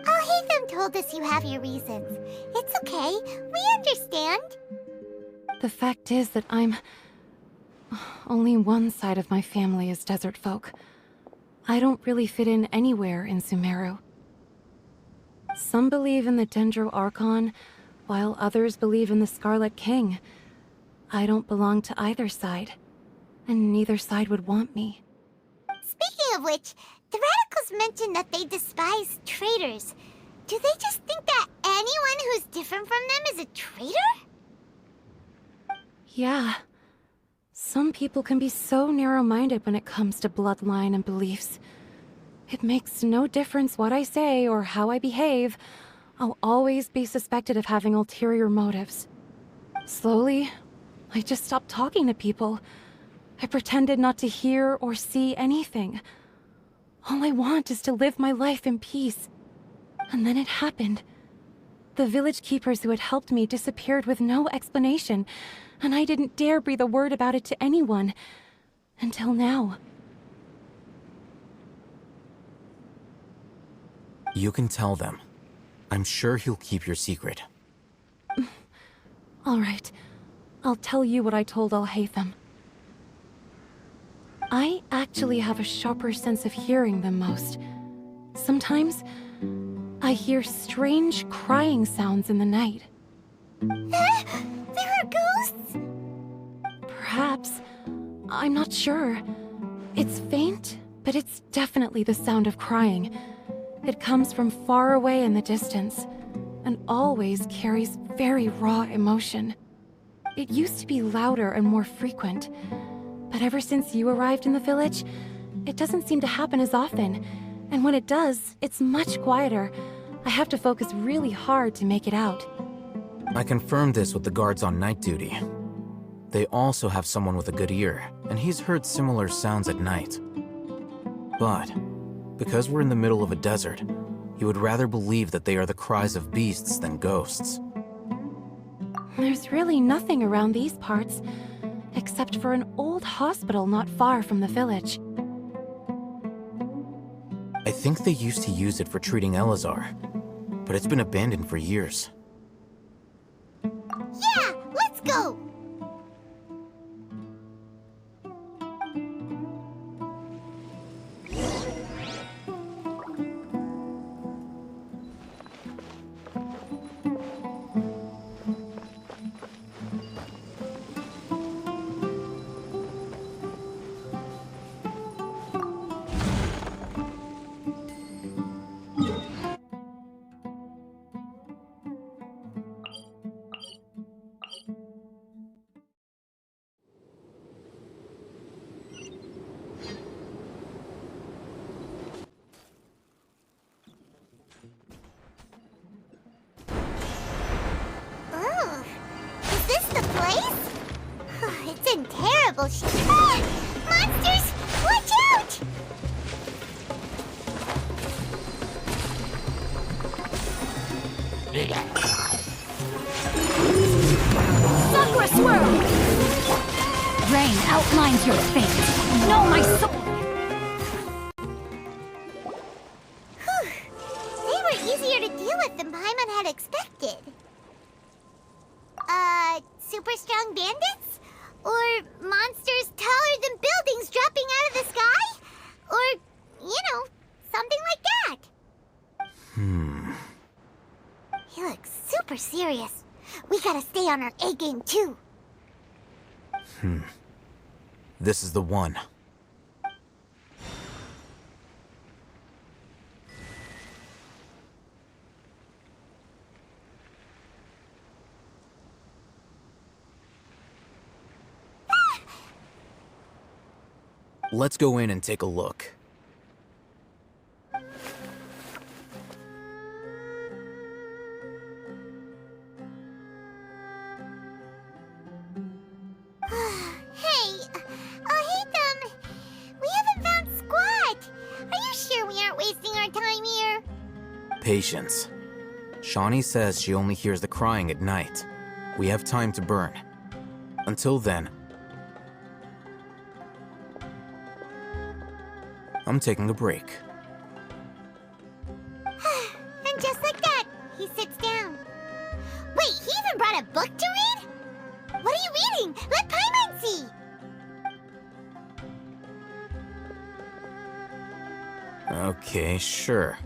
Alhaitham told us you have your reasons. It's okay. We understand. The fact is that only one side of my family is desert folk. I don't really fit in anywhere in Sumeru. Some believe in the Dendro Archon, while others believe in the Scarlet King. I don't belong to either side, and neither side would want me. Speaking of which, the Radicals mentioned that they despise traitors. Do they just think that anyone who's different from them is a traitor? Yeah. Some people can be so narrow-minded when it comes to bloodline and beliefs. It makes no difference what I say or how I behave. I'll always be suspected of having ulterior motives. Slowly, I just stopped talking to people. I pretended not to hear or see anything. All I want is to live my life in peace. And then it happened. The village keepers who had helped me disappeared with no explanation, and I didn't dare breathe a word about it to anyone. Until now. You can tell them. I'm sure he'll keep your secret. All right. I'll tell you what I told Al-Haytham. I actually have a sharper sense of hearing than most. Sometimes, I hear strange crying sounds in the night. There are ghosts? Perhaps. I'm not sure. It's faint, but it's definitely the sound of crying. It comes from far away in the distance, and always carries very raw emotion. It used to be louder and more frequent, but ever since you arrived in the village, it doesn't seem to happen as often, and when it does, it's much quieter. I have to focus really hard to make it out. I confirmed this with the guards on night duty. They also have someone with a good ear, and he's heard similar sounds at night. But, because we're in the middle of a desert, he would rather believe that they are the cries of beasts than ghosts. There's really nothing around these parts, except for an old hospital not far from the village. I think they used to use it for treating Elazar, but it's been abandoned for years. Yeah, let's go! Ugh. Is this the place? It's in terrible shape. Ah! Monsters! Watch out! Sakura swirl! Rain outlines your fate. No, my soul! They were easier to deal with than Paimon had expected. Super strong bandits? Or monsters taller than buildings dropping out of the sky? Or, something like that. He looks super serious. We gotta stay on our A game too. This is the one. Let's go in and take a look. Hey, Haytham, we haven't found squat. Are you sure we aren't wasting our time here? Patience. Shawnee says she only hears the crying at night. We have time to burn. Until then, I'm taking a break. And just like that, he sits down. Wait, he even brought a book to read? What are you reading? Let Paimon see! Okay, sure.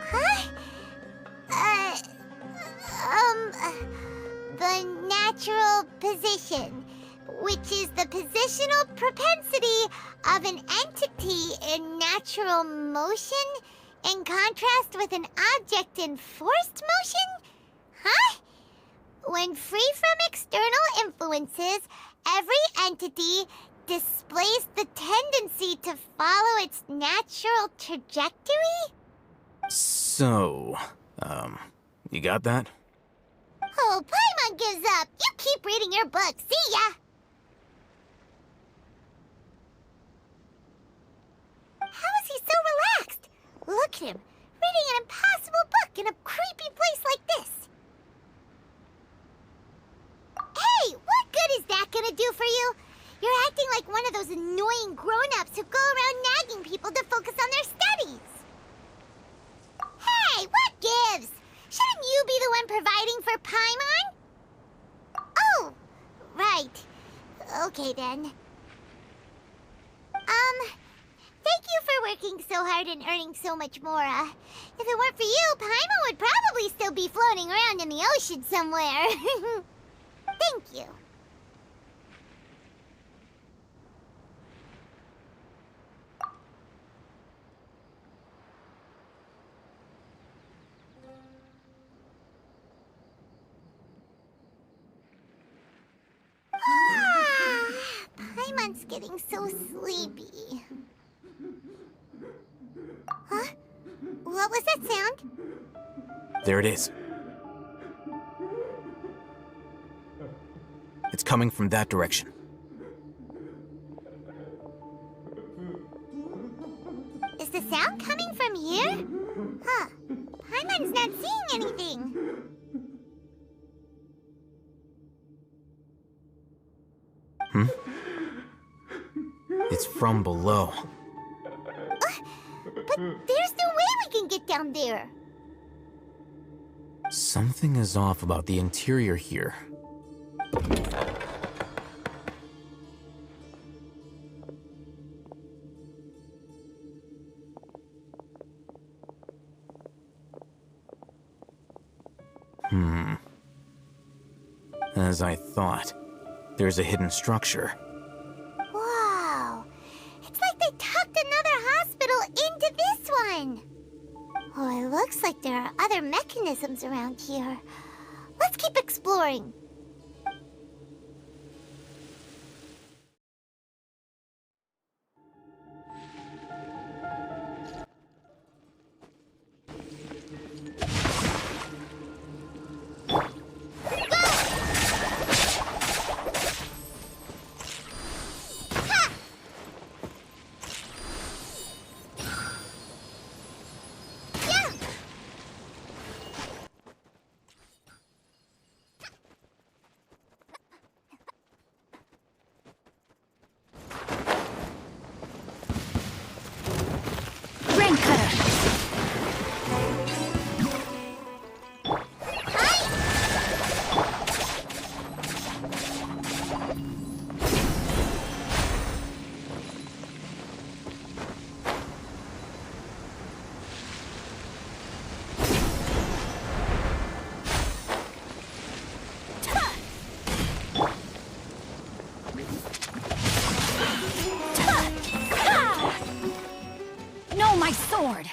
Huh? The natural position, which is the positional propensity of an entity in natural motion in contrast with an object in forced motion? Huh? When free from external influences, every entity displays the tendency to follow its natural trajectory? So, you got that? Oh, Paimon gives up. You keep reading your book. See ya! How is he so relaxed? Look at him, reading an impossible book in a creepy place like this. gonna do for you? You're acting like one of those annoying grown-ups who go around nagging people to focus on their studies. Hey, what gives? Shouldn't you be the one providing for Paimon? Oh, right. Okay then. Thank you for working so hard and earning so much more. If it weren't for you, Paimon would probably still be floating around in the ocean somewhere. Thank you. Paimon's getting so sleepy. Huh? What was that sound? There it is. It's coming from that direction. Is the sound coming from here? Huh. Paimon's not seeing anything. It's from below. But there's no way we can get down there. Something is off about the interior here. As I thought, there's a hidden structure. Wow. It's like they tucked another hospital into this one. Oh, it looks like there are other mechanisms around here. Let's keep exploring. My sword!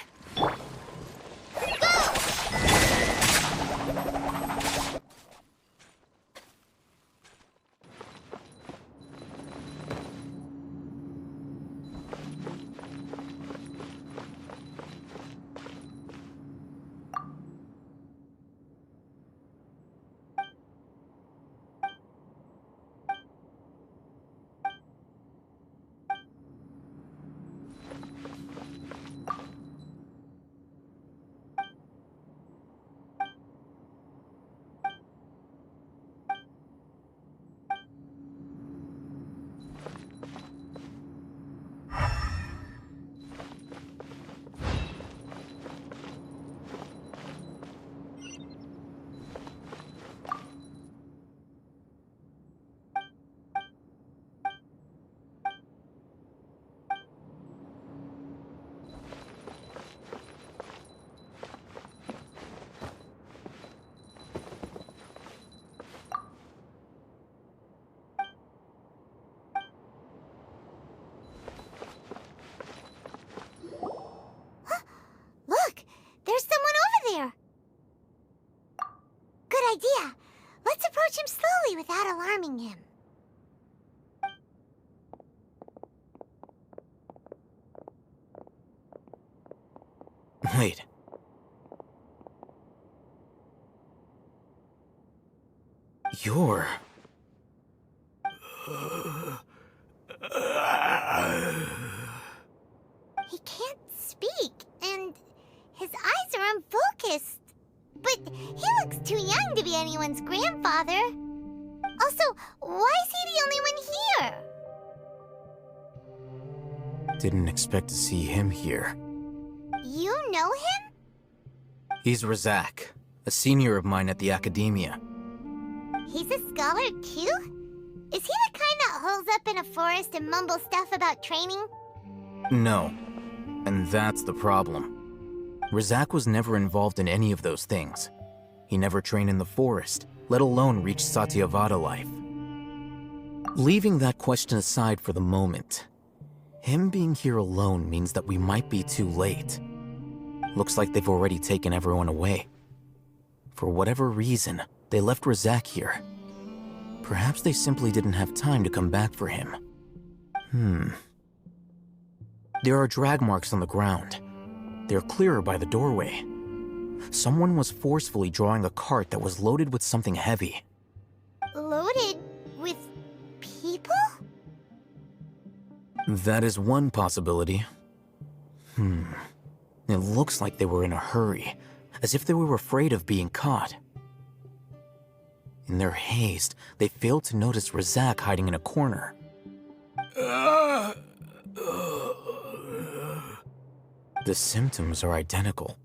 Look! There's someone over there! Good idea! Let's approach him slowly without alarming him. Wait. You're... He can't speak, and his eyes are unfocused. But he looks too young to be anyone's grandfather. Also, why is he the only one here? Didn't expect to see him here. You know him? He's Razak, a senior of mine at the Academia. He's a scholar too? Is he the kind that holes up in a forest and mumbles stuff about training? No, and that's the problem. Razak was never involved in any of those things. He never trained in the forest, let alone reach Satyavada life. Leaving that question aside for the moment, him being here alone means that we might be too late. Looks like they've already taken everyone away. For whatever reason, they left Razak here. Perhaps they simply didn't have time to come back for him. There are drag marks on the ground. They're clearer by the doorway. Someone was forcefully drawing a cart that was loaded with something heavy. Loaded with people? That is one possibility. It looks like they were in a hurry, as if they were afraid of being caught. In their haste, they failed to notice Razak hiding in a corner. The symptoms are identical.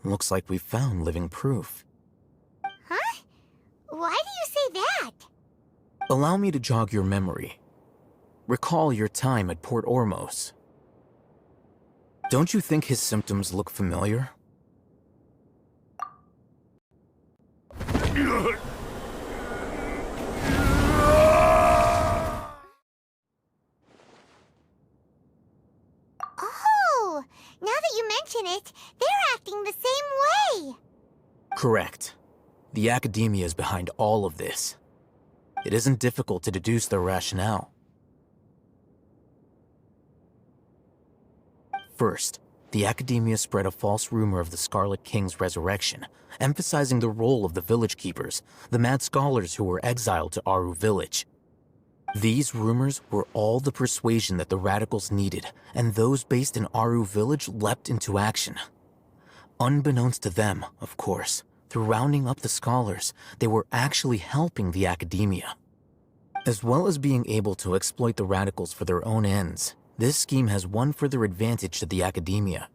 Looks like we found living proof. Huh? Why do you say that? Allow me to jog your memory. Recall your time at Port Ormos. Don't you think his symptoms look familiar? Oh, now that you mention it, they're acting the same way. Correct. The Academia is behind all of this. It isn't difficult to deduce their rationale. First, the Academia spread a false rumor of the Scarlet King's resurrection, emphasizing the role of the village keepers, the mad scholars who were exiled to Aru village. These rumors were all the persuasion that the radicals needed, and those based in Aru village leapt into action. Unbeknownst to them, of course, through rounding up the scholars, they were actually helping the Academia. As well as being able to exploit the radicals for their own ends, this scheme has one further advantage to the Academia.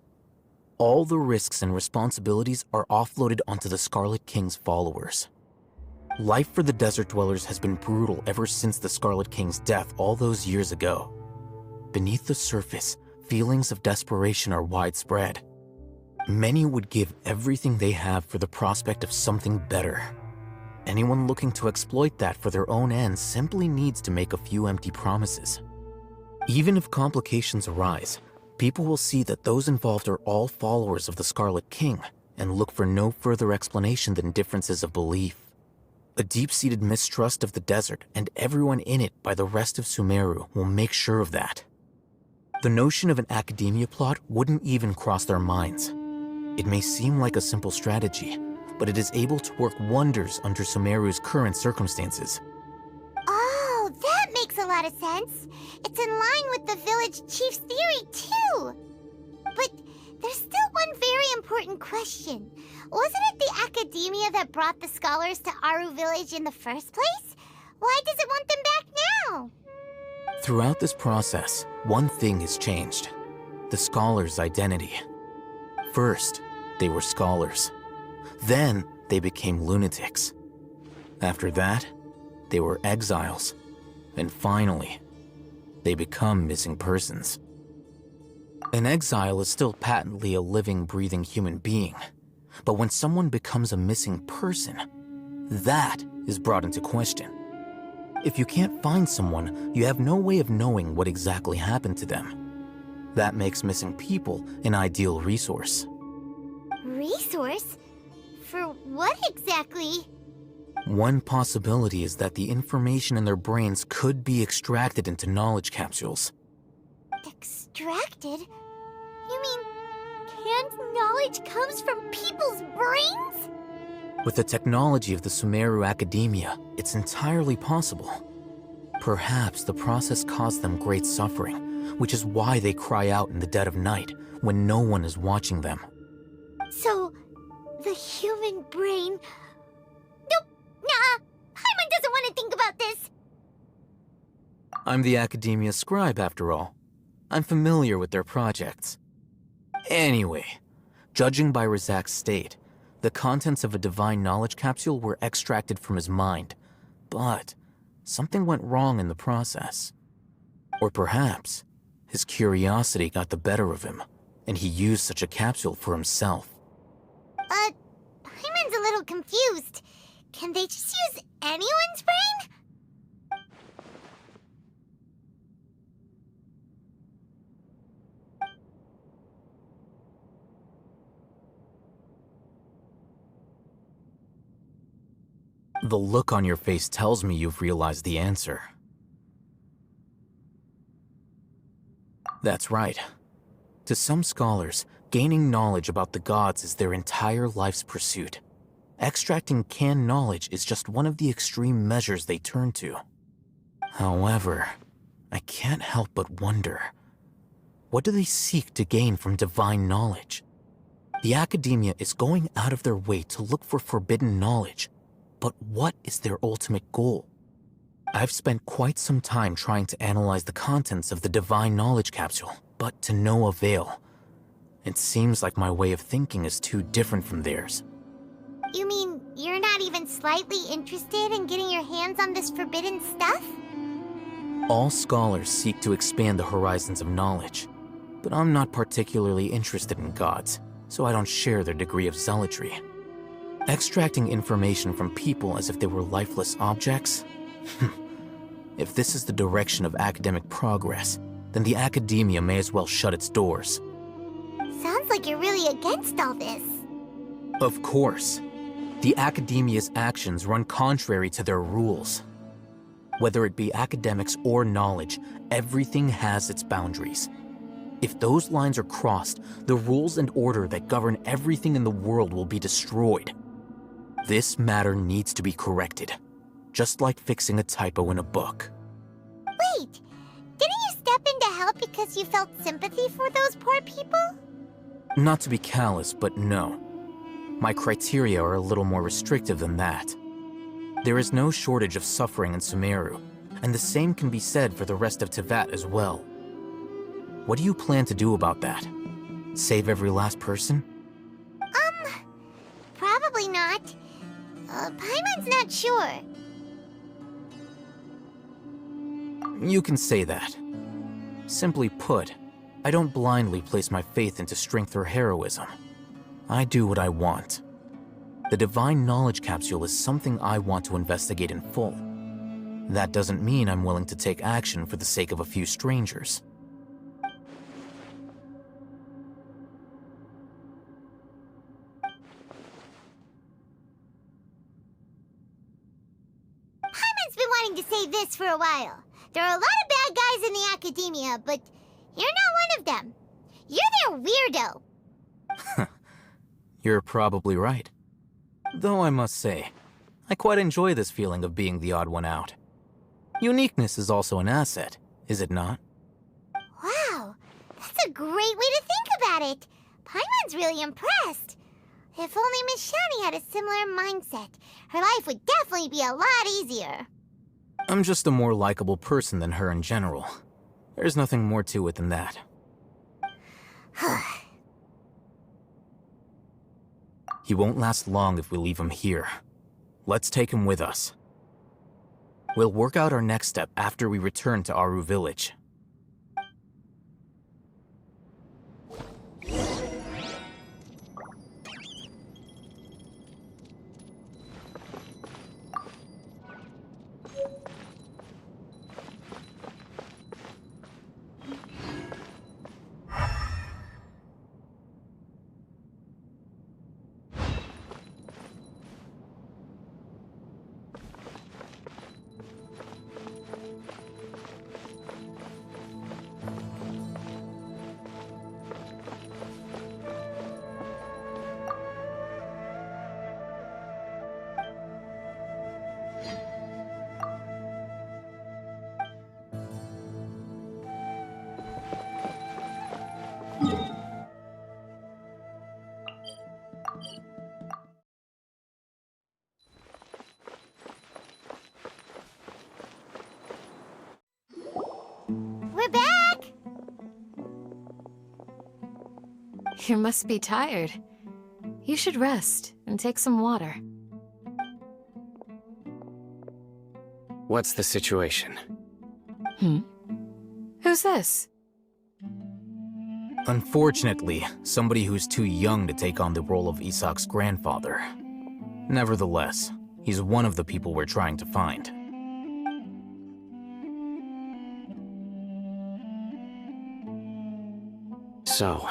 All the risks and responsibilities are offloaded onto the Scarlet King's followers. Life for the desert dwellers has been brutal ever since the Scarlet King's death all those years ago. Beneath the surface, feelings of desperation are widespread. Many would give everything they have for the prospect of something better. Anyone looking to exploit that for their own ends simply needs to make a few empty promises. Even if complications arise, people will see that those involved are all followers of the Scarlet King and look for no further explanation than differences of belief. A deep-seated mistrust of the desert and everyone in it by the rest of Sumeru will make sure of that. The notion of an Academia plot wouldn't even cross their minds. It may seem like a simple strategy, but it is able to work wonders under Sumeru's current circumstances. Oh, that makes a lot of sense. It's in line with the village chief's theory, too. But there's still one very important question. Wasn't it the Academia that brought the scholars to Aru village in the first place? Why does it want them back now? Throughout this process, one thing has changed: the scholars' identity. First, they were scholars. Then, they became lunatics. After that, they were exiles. And finally, they become missing persons. An exile is still patently a living, breathing human being. But when someone becomes a missing person, that is brought into question. If you can't find someone, you have no way of knowing what exactly happened to them. That makes missing people an ideal resource. Resource? For what exactly? One possibility is that the information in their brains could be extracted into knowledge capsules. Extracted? You mean canned knowledge comes from people's brains? With the technology of the Sumeru Academia, it's entirely possible. Perhaps the process caused them great suffering, which is why they cry out in the dead of night when no one is watching them. So, the human brain... Nope, nah, Paimon doesn't want to think I'm the Academia scribe, after all. I'm familiar with their projects. Anyway, judging by Razak's state, the contents of a divine knowledge capsule were extracted from his mind, but something went wrong in the process. Or perhaps his curiosity got the better of him, and he used such a capsule for himself. Hyman's a little confused. Can they just use anyone's brain? The look on your face tells me you've realized the answer. That's right. To some scholars, gaining knowledge about the gods is their entire life's pursuit. Extracting canned knowledge is just one of the extreme measures they turn to. However, I can't help but wonder, what do they seek to gain from divine knowledge? The Academia is going out of their way to look for forbidden knowledge, but what is their ultimate goal? I've spent quite some time trying to analyze the contents of the divine knowledge capsule, but to no avail. It seems like my way of thinking is too different from theirs. You mean you're not even slightly interested in getting your hands on this forbidden stuff? All scholars seek to expand the horizons of knowledge, but I'm not particularly interested in gods, so I don't share their degree of zealotry. Extracting information from people as if they were lifeless objects? If this is the direction of academic progress, then the Academia may as well shut its doors. Sounds like you're really against all this. Of course. The Academia's actions run contrary to their rules. Whether it be academics or knowledge, everything has its boundaries. If those lines are crossed, the rules and order that govern everything in the world will be destroyed. This matter needs to be corrected, just like fixing a typo in a book. Wait, didn't you step in to help because you felt sympathy for those poor people? Not to be callous, but no. My criteria are a little more restrictive than that. There is no shortage of suffering in Sumeru, and the same can be said for the rest of Teyvat as well. What do you plan to do about that? Save every last person? Probably not. Paimon's not sure. You can say that. Simply put, I don't blindly place my faith into strength or heroism. I do what I want. The divine knowledge capsule is something I want to investigate in full. That doesn't mean I'm willing to take action for the sake of a few strangers. Paimon's been wanting to say this for a while. There are a lot of bad guys in the Academia, but you're not one of them. You're their weirdo. You're probably right. Though I must say, I quite enjoy this feeling of being the odd one out. Uniqueness is also an asset, is it not? Wow, that's a great way to think about it. Paimon's really impressed. If only Miss Shani had a similar mindset, her life would definitely be a lot easier. I'm just a more likable person than her in general. There's nothing more to it than that. He won't last long if we leave him here. Let's take him with us. We'll work out our next step after we return to Aru village. You must be tired. You should rest and take some water. What's the situation? Who's this? Unfortunately, somebody who's too young to take on the role of Isak's grandfather. Nevertheless, he's one of the people we're trying to find. So,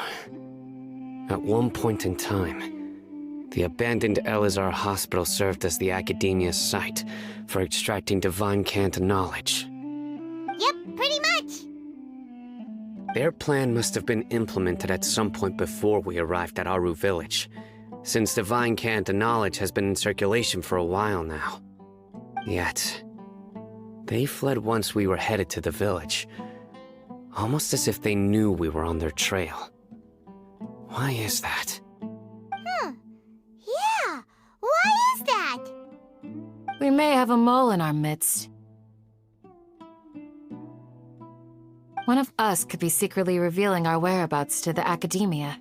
at one point in time, the abandoned Elazar Hospital served as the Academia's site for extracting divine cant knowledge. Yep, pretty much. Their plan must have been implemented at some point before we arrived at Aru village, since divine cant knowledge has been in circulation for a while now. Yet, they fled once we were headed to the village, almost as if they knew we were on their trail. Why is that? Yeah, why is that? We may have a mole in our midst. One of us could be secretly revealing our whereabouts to the Academia.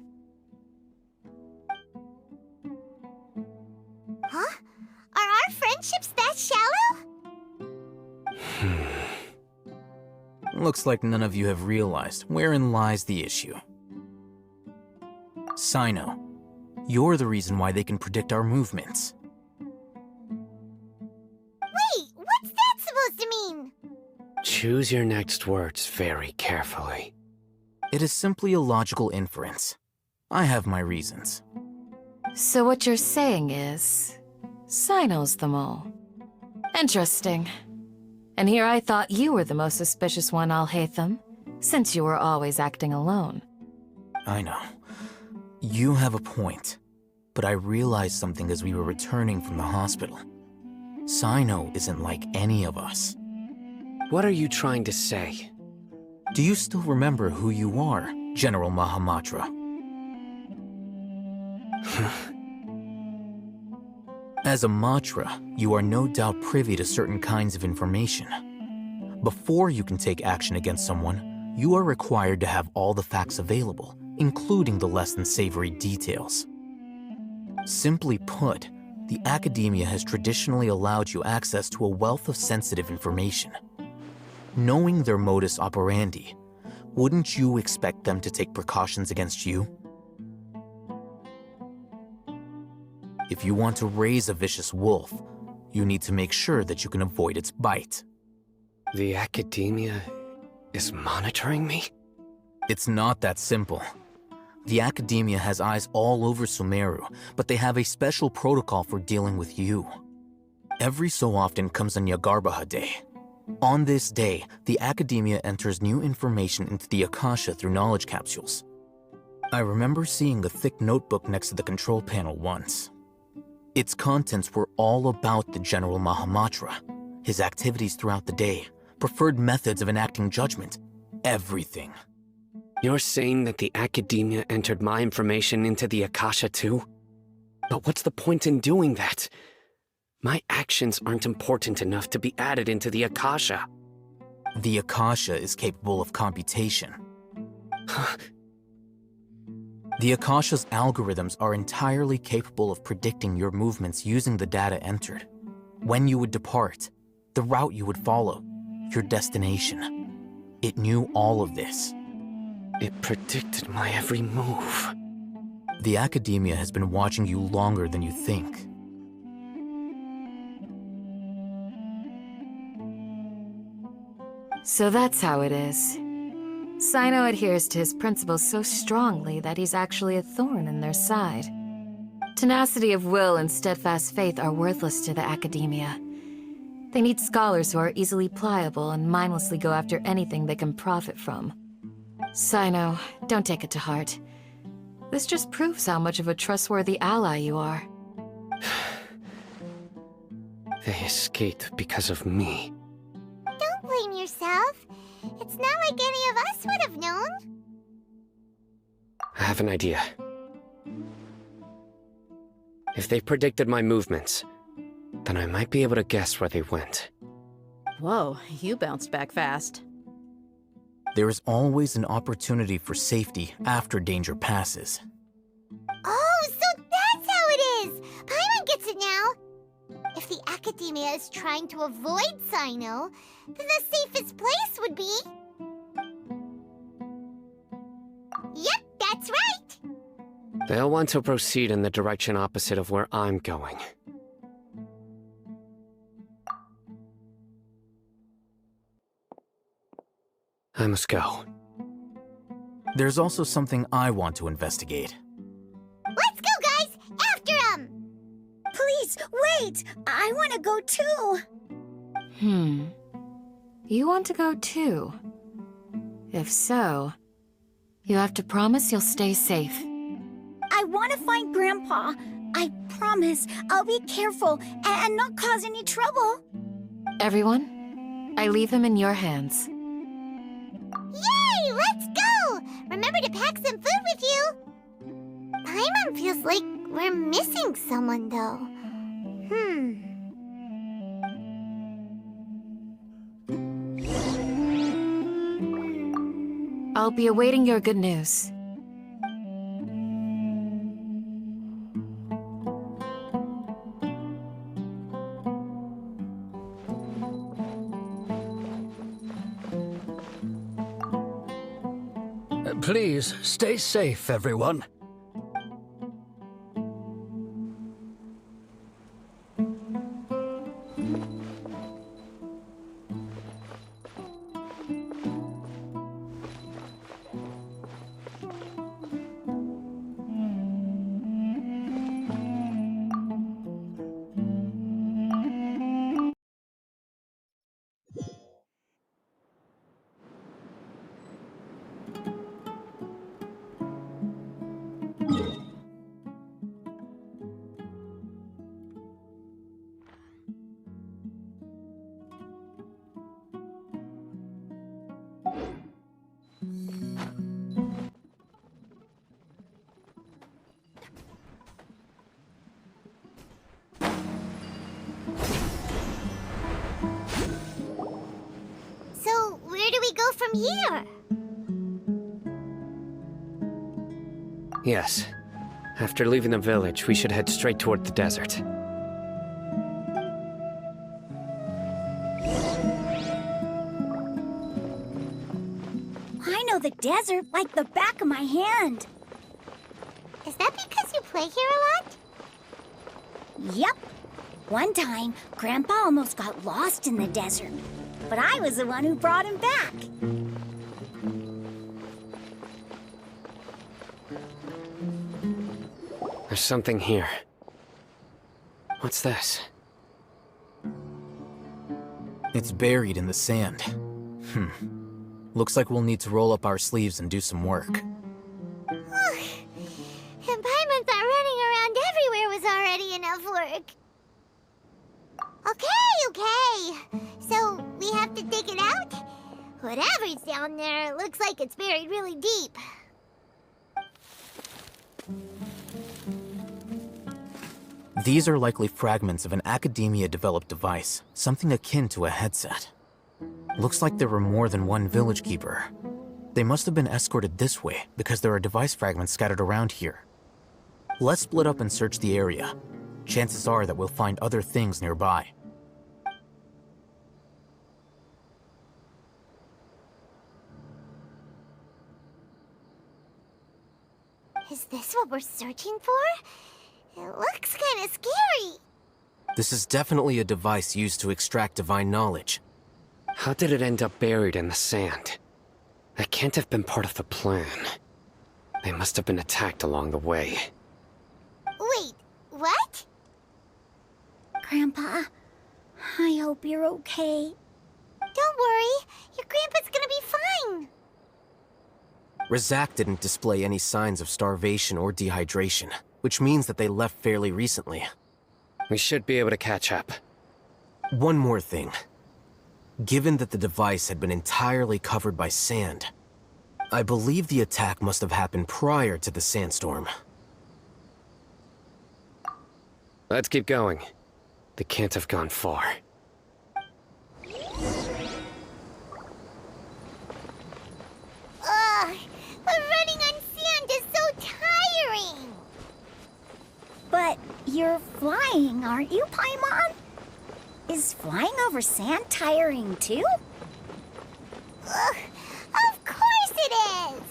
Huh? Are our friendships that shallow? Looks like none of you have realized wherein lies the issue. Sino, you're the reason why they can predict our movements. Wait, what's that supposed to mean? Choose your next words very carefully. It is simply a logical inference. I have my reasons. So what you're saying is, Sino's the mole. Interesting. And here I thought you were the most suspicious one, Alhaitham, since you were always acting alone. I know. You have a point. But I realized something as we were returning from the hospital. Sino isn't like any of us. What are you trying to say? Do you still remember who you are, General Mahamatra? As a Matra, you are no doubt privy to certain kinds of information. Before you can take action against someone, you are required to have all the facts available, including the less than savory details. Simply put, the Academia has traditionally allowed you access to a wealth of sensitive information. Knowing their modus operandi, wouldn't you expect them to take precautions against you? If you want to raise a vicious wolf, you need to make sure that you can avoid its bite. The Academia is monitoring me? It's not that simple. The Academia has eyes all over Sumeru, but they have a special protocol for dealing with you. Every so often comes a Nyagarbaha Day. On this day, the Academia enters new information into the Akasha through knowledge capsules. I remember seeing a thick notebook next to the control panel once. Its contents were all about the General Mahamatra, his activities throughout the day, preferred methods of enacting judgment, everything. You're saying that the Academia entered my information into the Akasha too? But what's the point in doing that? My actions aren't important enough to be added into the Akasha. The Akasha is capable of computation. The Akasha's algorithms are entirely capable of predicting your movements using the data entered. When you would depart, the route you would follow, your destination. It knew all of this. It predicted my every move. The Academia has been watching you longer than you think. So that's how it is. Sino adheres to his principles so strongly that he's actually a thorn in their side. Tenacity of will and steadfast faith are worthless to the Academia. They need scholars who are easily pliable and mindlessly go after anything they can profit from. Sino, don't take it to heart. This just proves how much of a trustworthy ally you are. They escaped because of me. Don't blame yourself. It's not like any of us would have known. I have an idea. If they predicted my movements, then I might be able to guess where they went. Whoa, you bounced back fast. There is always an opportunity for safety after danger passes. Academia is trying to avoid Sino, then the safest place would be... Yep, that's right! They'll want to proceed in the direction opposite of where I'm going. I must go. There's also something I want to investigate. Let's go, guys! After him! Please, wait! I want to go too! You want to go too? If so, you have to promise you'll stay safe. I want to find Grandpa. I promise I'll be careful and not cause any trouble. Everyone, I leave him in your hands. Yay! Let's go! Remember to pack some food with you! Paimon feels like we're missing someone, though. I'll be awaiting your good news. Please, stay safe, everyone. So, where do we go from here? Yes. After leaving the village, we should head straight toward the desert. I know the desert like the back of my hand. Is that because you play here a lot? Yep. One time, Grandpa almost got lost in the desert, but I was the one who brought him back. There's something here. What's this? It's buried in the sand. Looks like we'll need to roll up our sleeves and do some work. And Paimon thought running around everywhere was already enough work. Okay. So, we have to dig it out? Whatever's down there, it looks like it's buried really deep. These are likely fragments of an Academia-developed device, something akin to a headset. Looks like there were more than one village keeper. They must have been escorted this way because there are device fragments scattered around here. Let's split up and search the area. Chances are that we'll find other things nearby. Is this what we're searching for? It looks kind of scary. This is definitely a device used to extract divine knowledge. How did it end up buried in the sand? That can't have been part of the plan. They must have been attacked along the way. Wait, what? Grandpa, I hope you're okay. Don't worry, your grandpa's gonna be fine. Razak didn't display any signs of starvation or dehydration, which means that they left fairly recently. We should be able to catch up. One more thing. Given that the device had been entirely covered by sand, I believe the attack must have happened prior to the sandstorm. Let's keep going. They can't have gone far. Ugh, but running on sand is so tiring. But you're flying, aren't you, Paimon? Is flying over sand tiring too? Ugh, of course it is!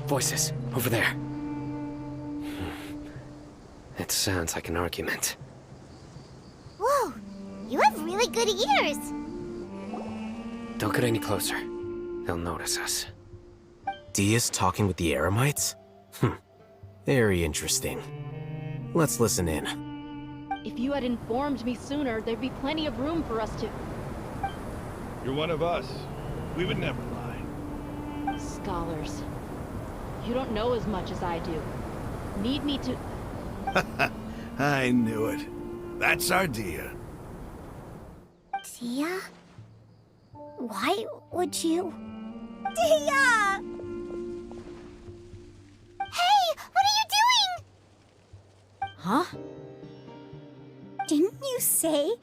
Voices, over there. It sounds like an argument. Whoa, you have really good ears. Don't get any closer. They'll notice us. Dia's talking with the Eremites? Very interesting. Let's listen in. If you had informed me sooner, there'd be plenty of room for us to... You're one of us. We would never lie. Scholars. You don't know as much as I do. Need me to... I knew it. That's our Dia. Dia? Why would you... Dia! Hey, what are you doing? Huh? Didn't you say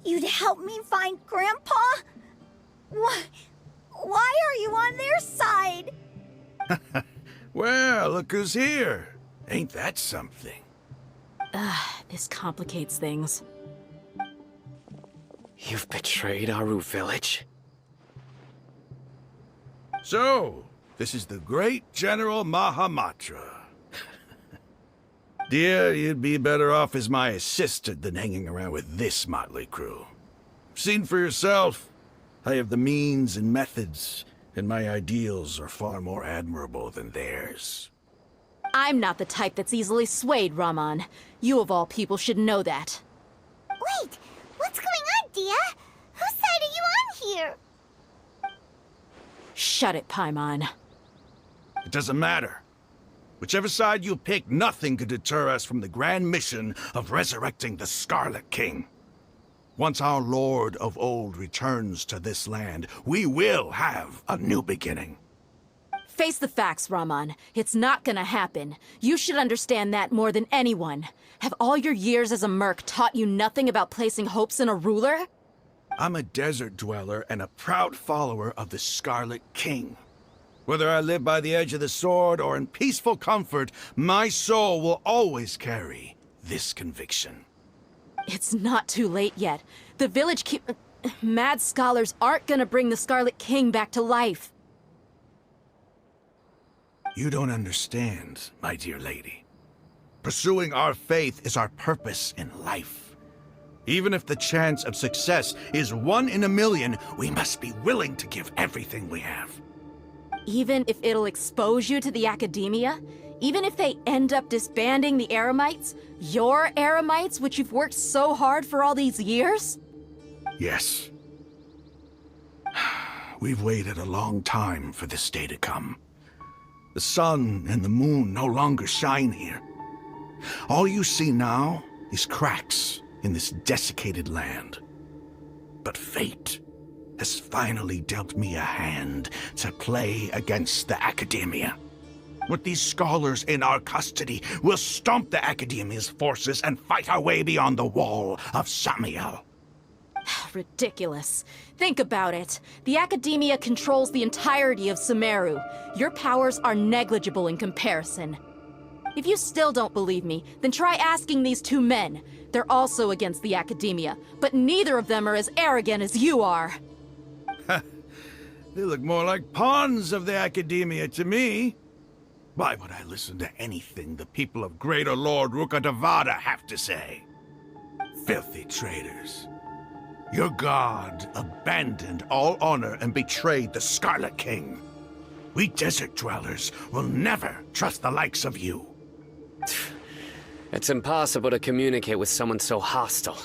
you'd help me find Grandpa? Why are you on their side? Well, look who's here. Ain't that something? This complicates things. You've betrayed Aru village? So, this is the great General Mahamatra. Dear, you'd be better off as my assistant than hanging around with this motley crew. Seen for yourself. I have the means and methods, and my ideals are far more admirable than theirs. I'm not the type that's easily swayed, Raman. You of all people should know that. Wait, what's going on, Dia? Whose side are you on here? Shut it, Paimon. It doesn't matter. Whichever side you pick, nothing could deter us from the grand mission of resurrecting the Scarlet King. Once our Lord of Old returns to this land, we will have a new beginning. Face the facts, Raman. It's not gonna happen. You should understand that more than anyone. Have all your years as a merc taught you nothing about placing hopes in a ruler? I'm a desert dweller and a proud follower of the Scarlet King. Whether I live by the edge of the sword or in peaceful comfort, my soul will always carry this conviction. It's not too late yet. The village mad scholars aren't gonna bring the Scarlet King back to life. You don't understand, my dear lady. Pursuing our faith is our purpose in life. Even if the chance of success is 1 in a million, we must be willing to give everything we have. Even if it'll expose you to the academia? Even if they end up disbanding the Eremites? Your Eremites, which you've worked so hard for all these years? Yes. We've waited a long time for this day to come. The sun and the moon no longer shine here. All you see now is cracks in this desiccated land. But fate has finally dealt me a hand to play against the Academia. With these scholars in our custody, we'll stomp the Academia's forces and fight our way beyond the wall of Samiel. Ridiculous. Think about it. The Academia controls the entirety of Sumeru. Your powers are negligible in comparison. If you still don't believe me, then try asking these 2 men. They're also against the Academia, but neither of them are as arrogant as you are. They look more like pawns of the Academia to me. Why would I listen to anything the people of Greater Lord Rukkhadevada have to say? Filthy traitors. Your god abandoned all honor and betrayed the Scarlet King. We desert dwellers will never trust the likes of you. It's impossible to communicate with someone so hostile.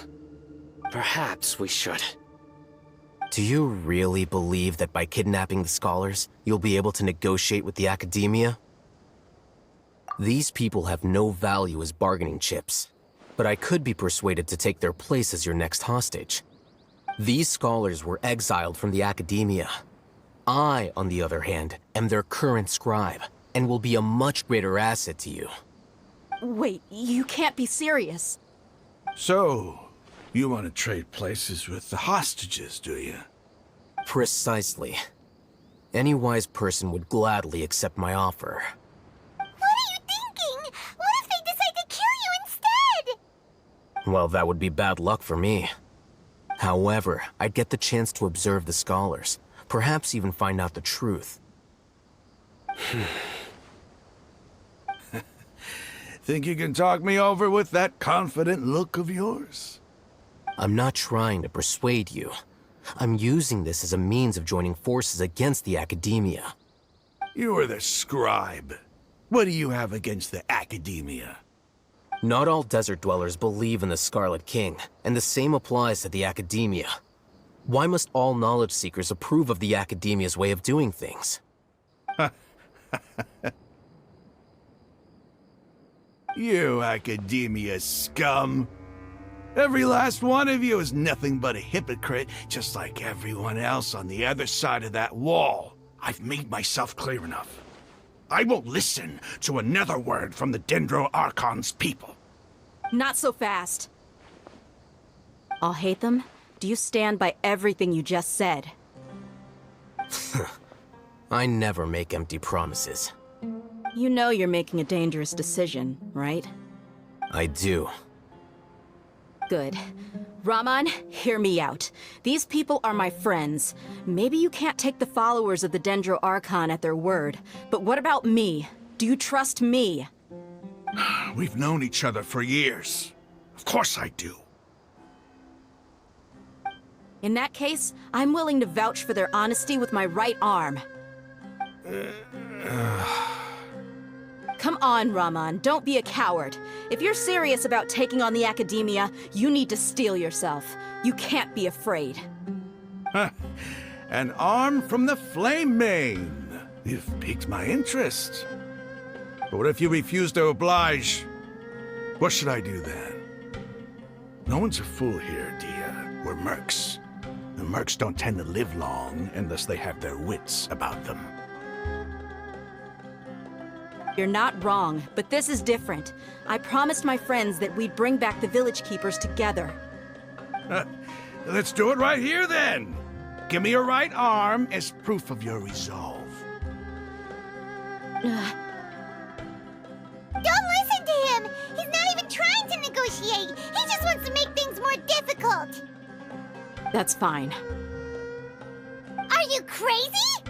Perhaps we should. Do you really believe that by kidnapping the scholars, you'll be able to negotiate with the Academia? These people have no value as bargaining chips, but I could be persuaded to take their place as your next hostage. These scholars were exiled from the Academia. I, on the other hand, am their current scribe, and will be a much greater asset to you. Wait, you can't be serious. So, you want to trade places with the hostages, do you? Precisely. Any wise person would gladly accept my offer. What are you thinking? What if they decide to kill you instead? Well, that would be bad luck for me. However, I'd get the chance to observe the scholars, perhaps even find out the truth. Think you can talk me over with that confident look of yours? I'm not trying to persuade you. I'm using this as a means of joining forces against the Academia. You are the scribe. What do you have against the Academia? Not all desert dwellers believe in the Scarlet King, and the same applies to the Academia. Why must all knowledge seekers approve of the Academia's way of doing things? You Academia scum! Every last one of you is nothing but a hypocrite, just like everyone else on the other side of that wall. I've made myself clear enough. I won't listen to another word from the Dendro Archon's people. Not so fast. I'll hate them. Do you stand by everything you just said? I never make empty promises. You know you're making a dangerous decision, right? I do. Good. Raman, hear me out. These people are my friends. Maybe you can't take the followers of the Dendro Archon at their word, but what about me? Do you trust me? We've known each other for years. Of course I do. In that case, I'm willing to vouch for their honesty with my right arm. Come on, Raman, don't be a coward. If you're serious about taking on the Academia, you need to steel yourself. You can't be afraid. An arm from the Flame Mane. You've piqued my interest. But what if you refuse to oblige? What should I do then? No one's a fool here, Dia. We're mercs. The mercs don't tend to live long unless they have their wits about them. You're not wrong, but this is different. I promised my friends that we'd bring back the village keepers together. Let's do it right here then. Give me your right arm as proof of your resolve. Don't listen to him! He's not even trying to negotiate! He just wants to make things more difficult! That's fine. Are you crazy?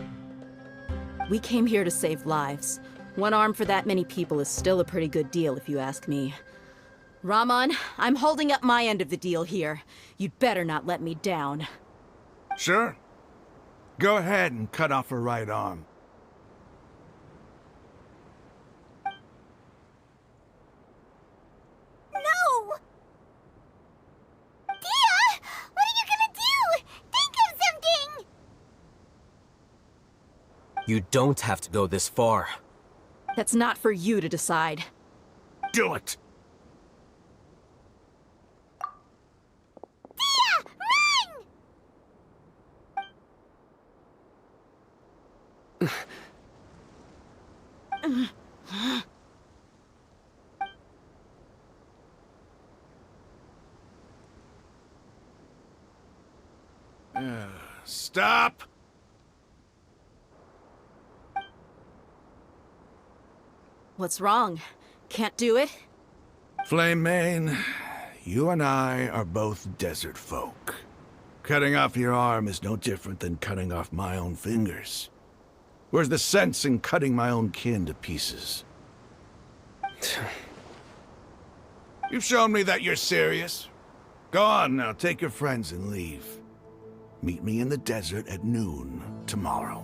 We came here to save lives. One arm for that many people is still a pretty good deal, if you ask me. Raman, I'm holding up my end of the deal here. You'd better not let me down. Sure. Go ahead and cut off her right arm. No! Dia! What are you gonna do? Think of something! You don't have to go this far. That's not for you to decide. Do it! Dia! Run! Stop! What's wrong? Can't do it? Flame Mane, you and I are both desert folk. Cutting off your arm is no different than cutting off my own fingers. Where's the sense in cutting my own kin to pieces? You've shown me that you're serious. Go on now, take your friends and leave. Meet me in the desert at noon tomorrow.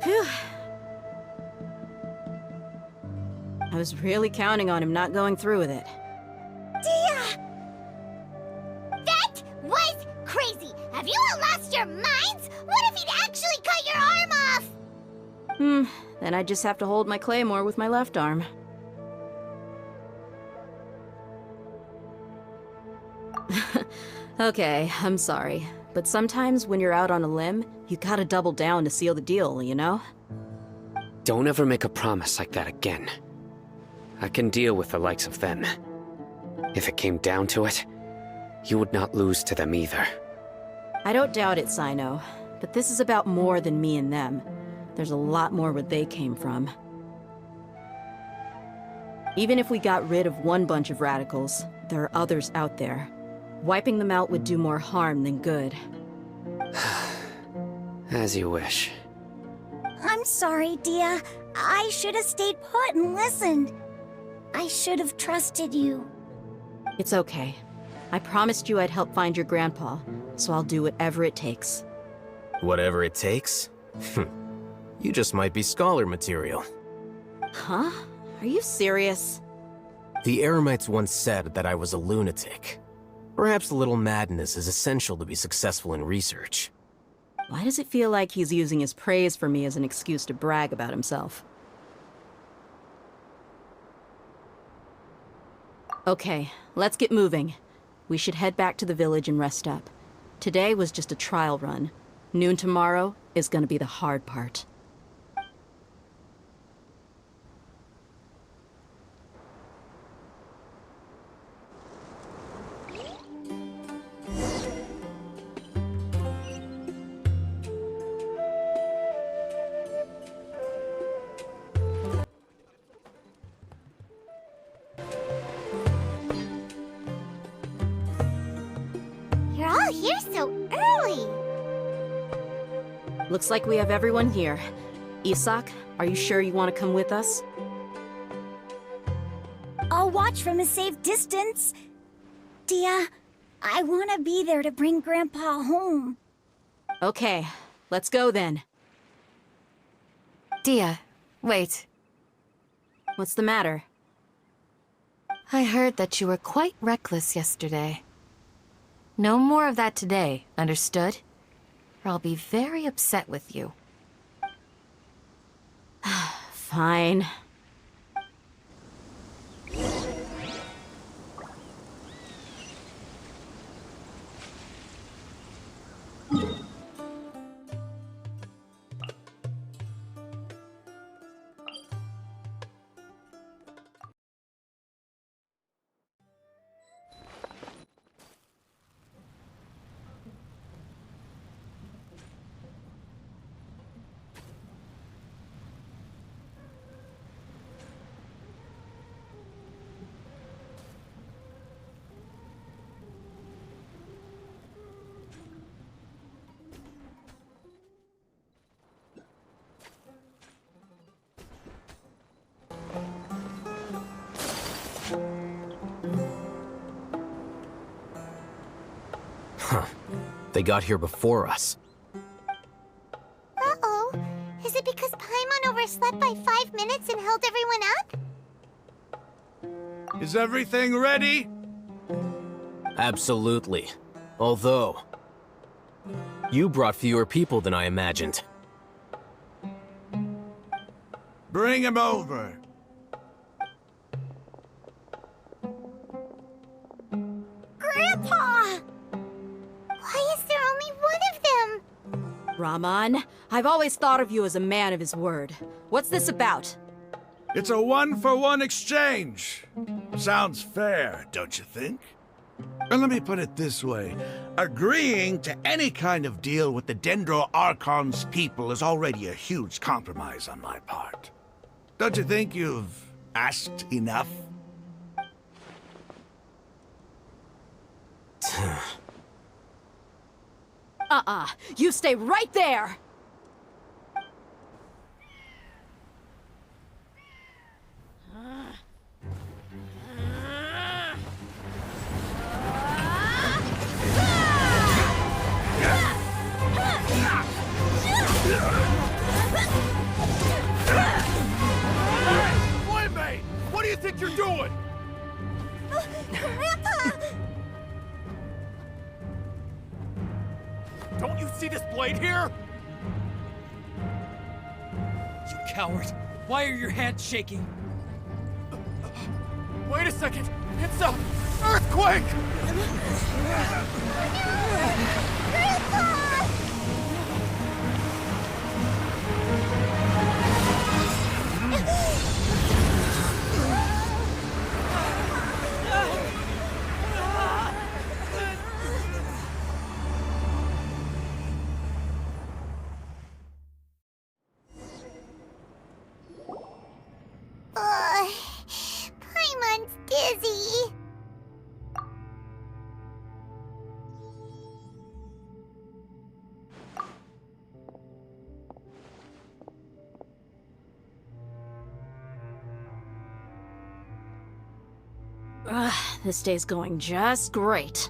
Phew. I was really counting on him not going through with it. Dia! That was crazy! Have you all lost your minds? What if he'd actually cut your arm off? Then I just have to hold my claymore with my left arm. Okay, I'm sorry. But sometimes when you're out on a limb, you gotta double down to seal the deal, you know? Don't ever make a promise like that again. I can deal with the likes of them. If it came down to it, you would not lose to them either. I don't doubt it, Sino. But this is about more than me and them. There's a lot more where they came from. Even if we got rid of one bunch of radicals, there are others out there. Wiping them out would do more harm than good. As you wish. I'm sorry, Dia. I should have stayed put and listened. I should have trusted you. It's okay. I promised you I'd help find your grandpa, so I'll do whatever it takes. Whatever it takes? You just might be scholar material. Huh? Are you serious? The Eremites once said that I was a lunatic. Perhaps a little madness is essential to be successful in research. Why does it feel like he's using his praise for me as an excuse to brag about himself? Okay, let's get moving. We should head back to the village and rest up. Today was just a trial run. Noon tomorrow is gonna be the hard part. You're all here so early. Looks like we have everyone here. Isak, are you sure you want to come with us? I'll watch from a safe distance. Dia, I want to be there to bring Grandpa home. Okay, let's go then. Dia, wait. What's the matter? I heard that you were quite reckless yesterday. No more of that today, understood? Or I'll be very upset with you. Fine. They got here before us. Uh-oh. Is it because Paimon overslept by 5 minutes and held everyone up? Is everything ready? Absolutely. Although, you brought fewer people than I imagined. Bring him over. Grandpa! Why is there only one of them? Rahman, I've always thought of you as a man of his word. What's this about? It's a one-for-one exchange. Sounds fair, don't you think? And let me put it this way. Agreeing to any kind of deal with the Dendro Archon's people is already a huge compromise on my part. Don't you think you've asked enough? You stay right there! Playmate! What do you think you're doing? Grandpa! Don't you see this blade here? You coward! Why are your hands shaking? Wait a second! It's a earthquake! Paimon's dizzy. This day's going just great.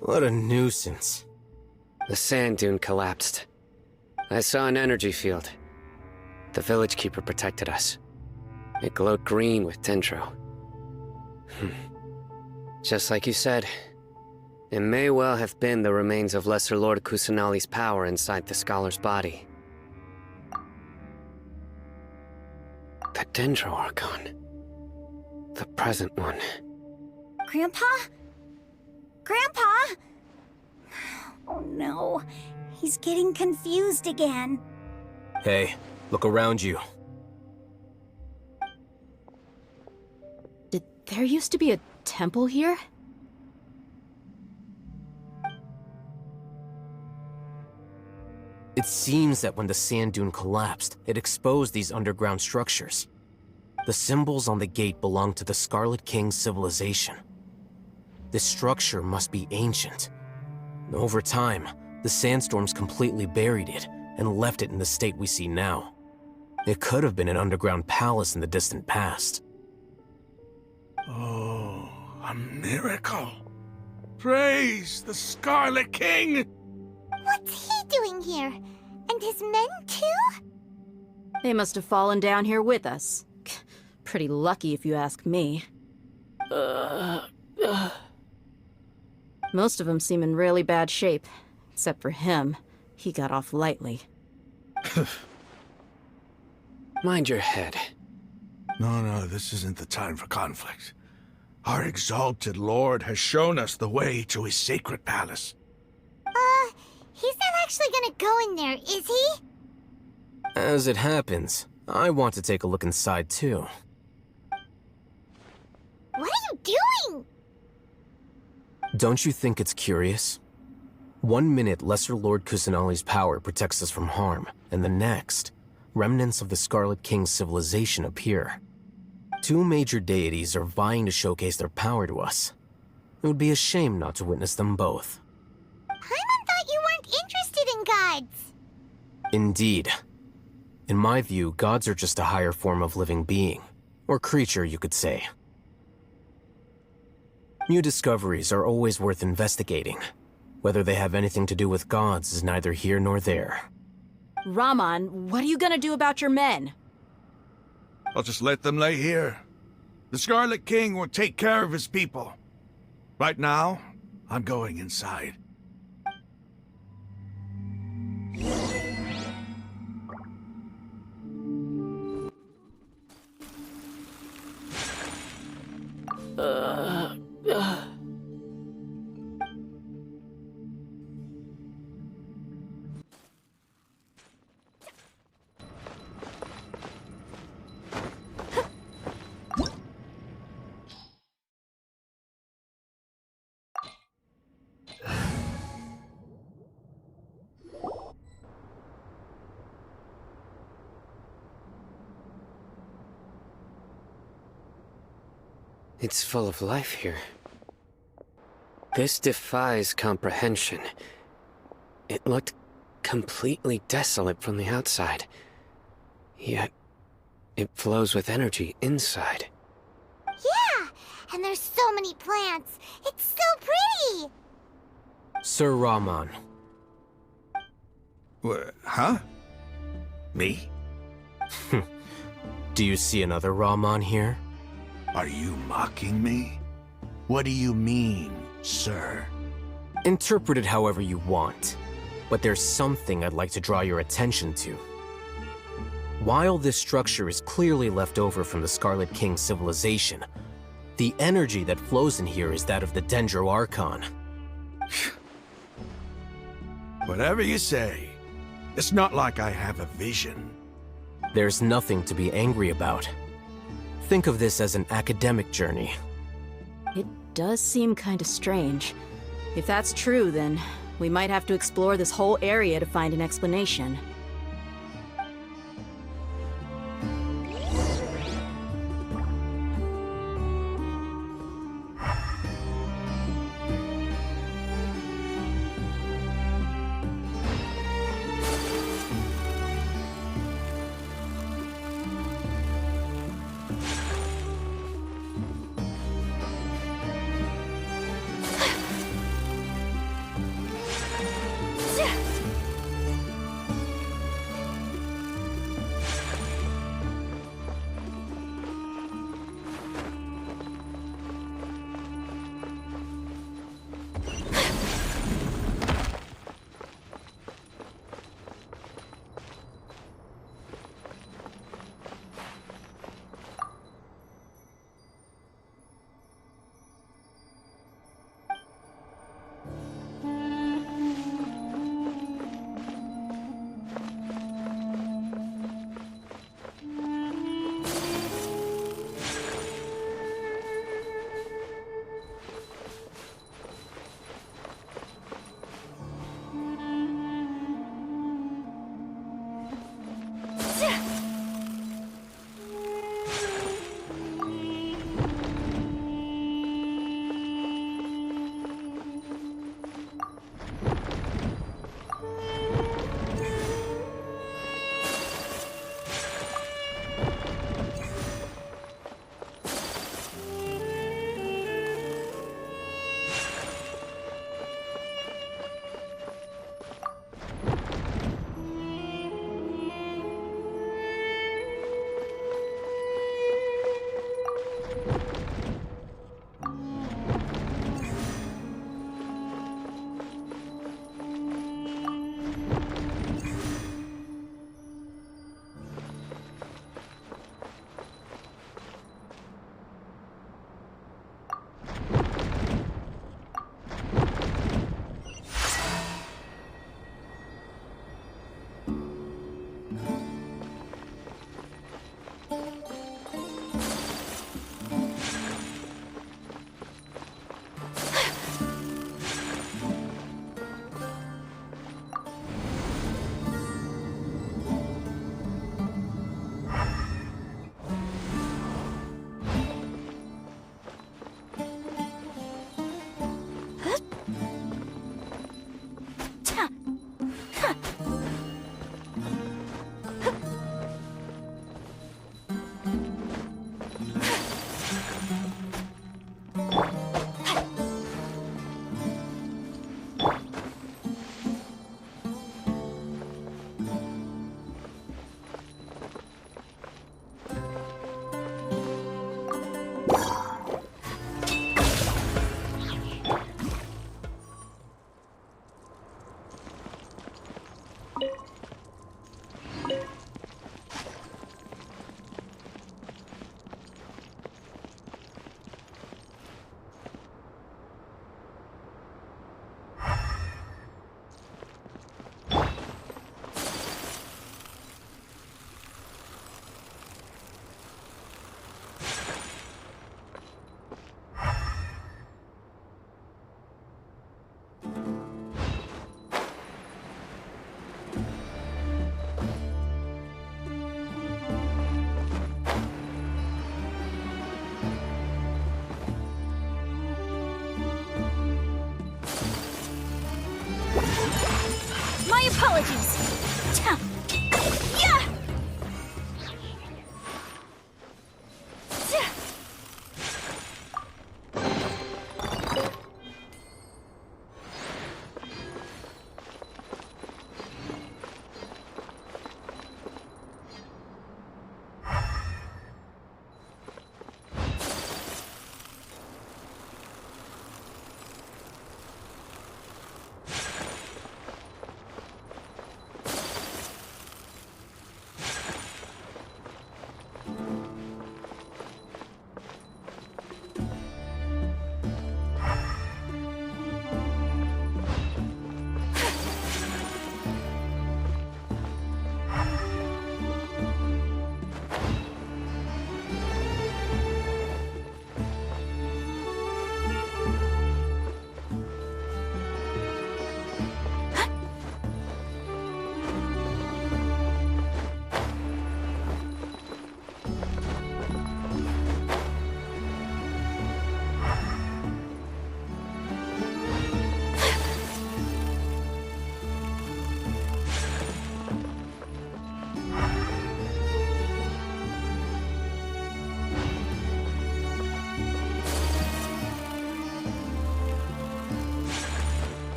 What a nuisance. The sand dune collapsed. I saw an energy field. The village keeper protected us. It glowed green with dendro. Just like you said, it may well have been the remains of Lesser Lord Kusanali's power inside the scholar's body. The dendro Archon. The present one. Grandpa? Grandpa? Oh no, he's getting confused again. Hey, look around you. Did there used to be a temple here? It seems that when the sand dune collapsed, it exposed these underground structures. The symbols on the gate belong to the Scarlet King's civilization. This structure must be ancient. Over time, the sandstorms completely buried it and left it in the state we see now. It could have been an underground palace in the distant past. Oh, a miracle. Praise the Scarlet King! What's he doing here? And his men too? They must have fallen down here with us. Pretty lucky if you ask me. Most of them seem in really bad shape. Except for him. He got off lightly. Mind your head. No, this isn't the time for conflict. Our exalted lord has shown us the way to his sacred palace. He's not actually gonna go in there, is he? As it happens, I want to take a look inside too. What are you doing? Don't you think it's curious? 1 minute, Lesser Lord Kusanali's power protects us from harm, and the next, remnants of the Scarlet King's civilization appear. 2 major deities are vying to showcase their power to us. It would be a shame not to witness them both. Paimon thought you weren't interested in gods. Indeed. In my view, gods are just a higher form of living being, or creature, you could say. New discoveries are always worth investigating. Whether they have anything to do with gods is neither here nor there. Raman, what are you gonna do about your men? I'll just let them lay here. The Scarlet King will take care of his people. Right now, I'm going inside. It's full of life here. This defies comprehension. It looked completely desolate from the outside. Yet, it flows with energy inside. Yeah, and there's so many plants. It's so pretty. Sir Raman. Huh? Me? Do you see another Raman here? Are you mocking me? What do you mean, sir? Interpret it however you want, but there's something I'd like to draw your attention to. While this structure is clearly left over from the Scarlet King's civilization, the energy that flows in here is that of the Dendro Archon. Whatever you say. It's not like I have a vision. There's nothing to be angry about. Think of this as an academic journey. It does seem kinda strange. If that's true, then we might have to explore this whole area to find an explanation.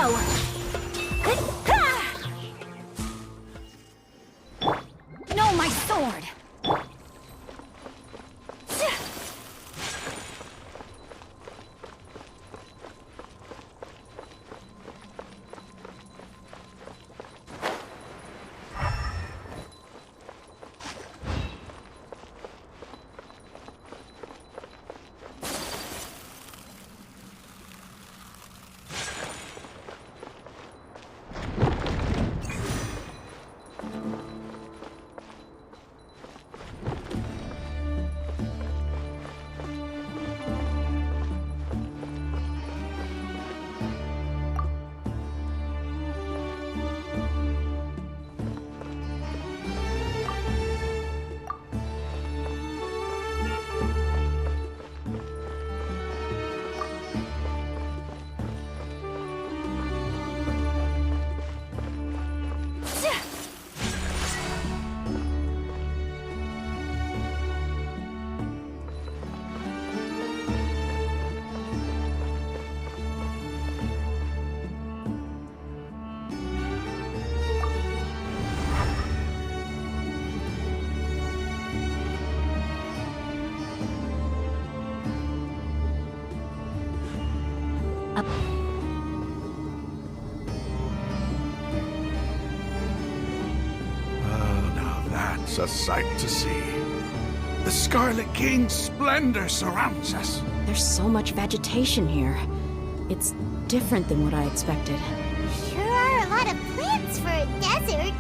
go! No, my sword! It's a sight to see. The Scarlet King's splendor surrounds us. There's so much vegetation here. It's different than what I expected. Sure are a lot of plants for a desert.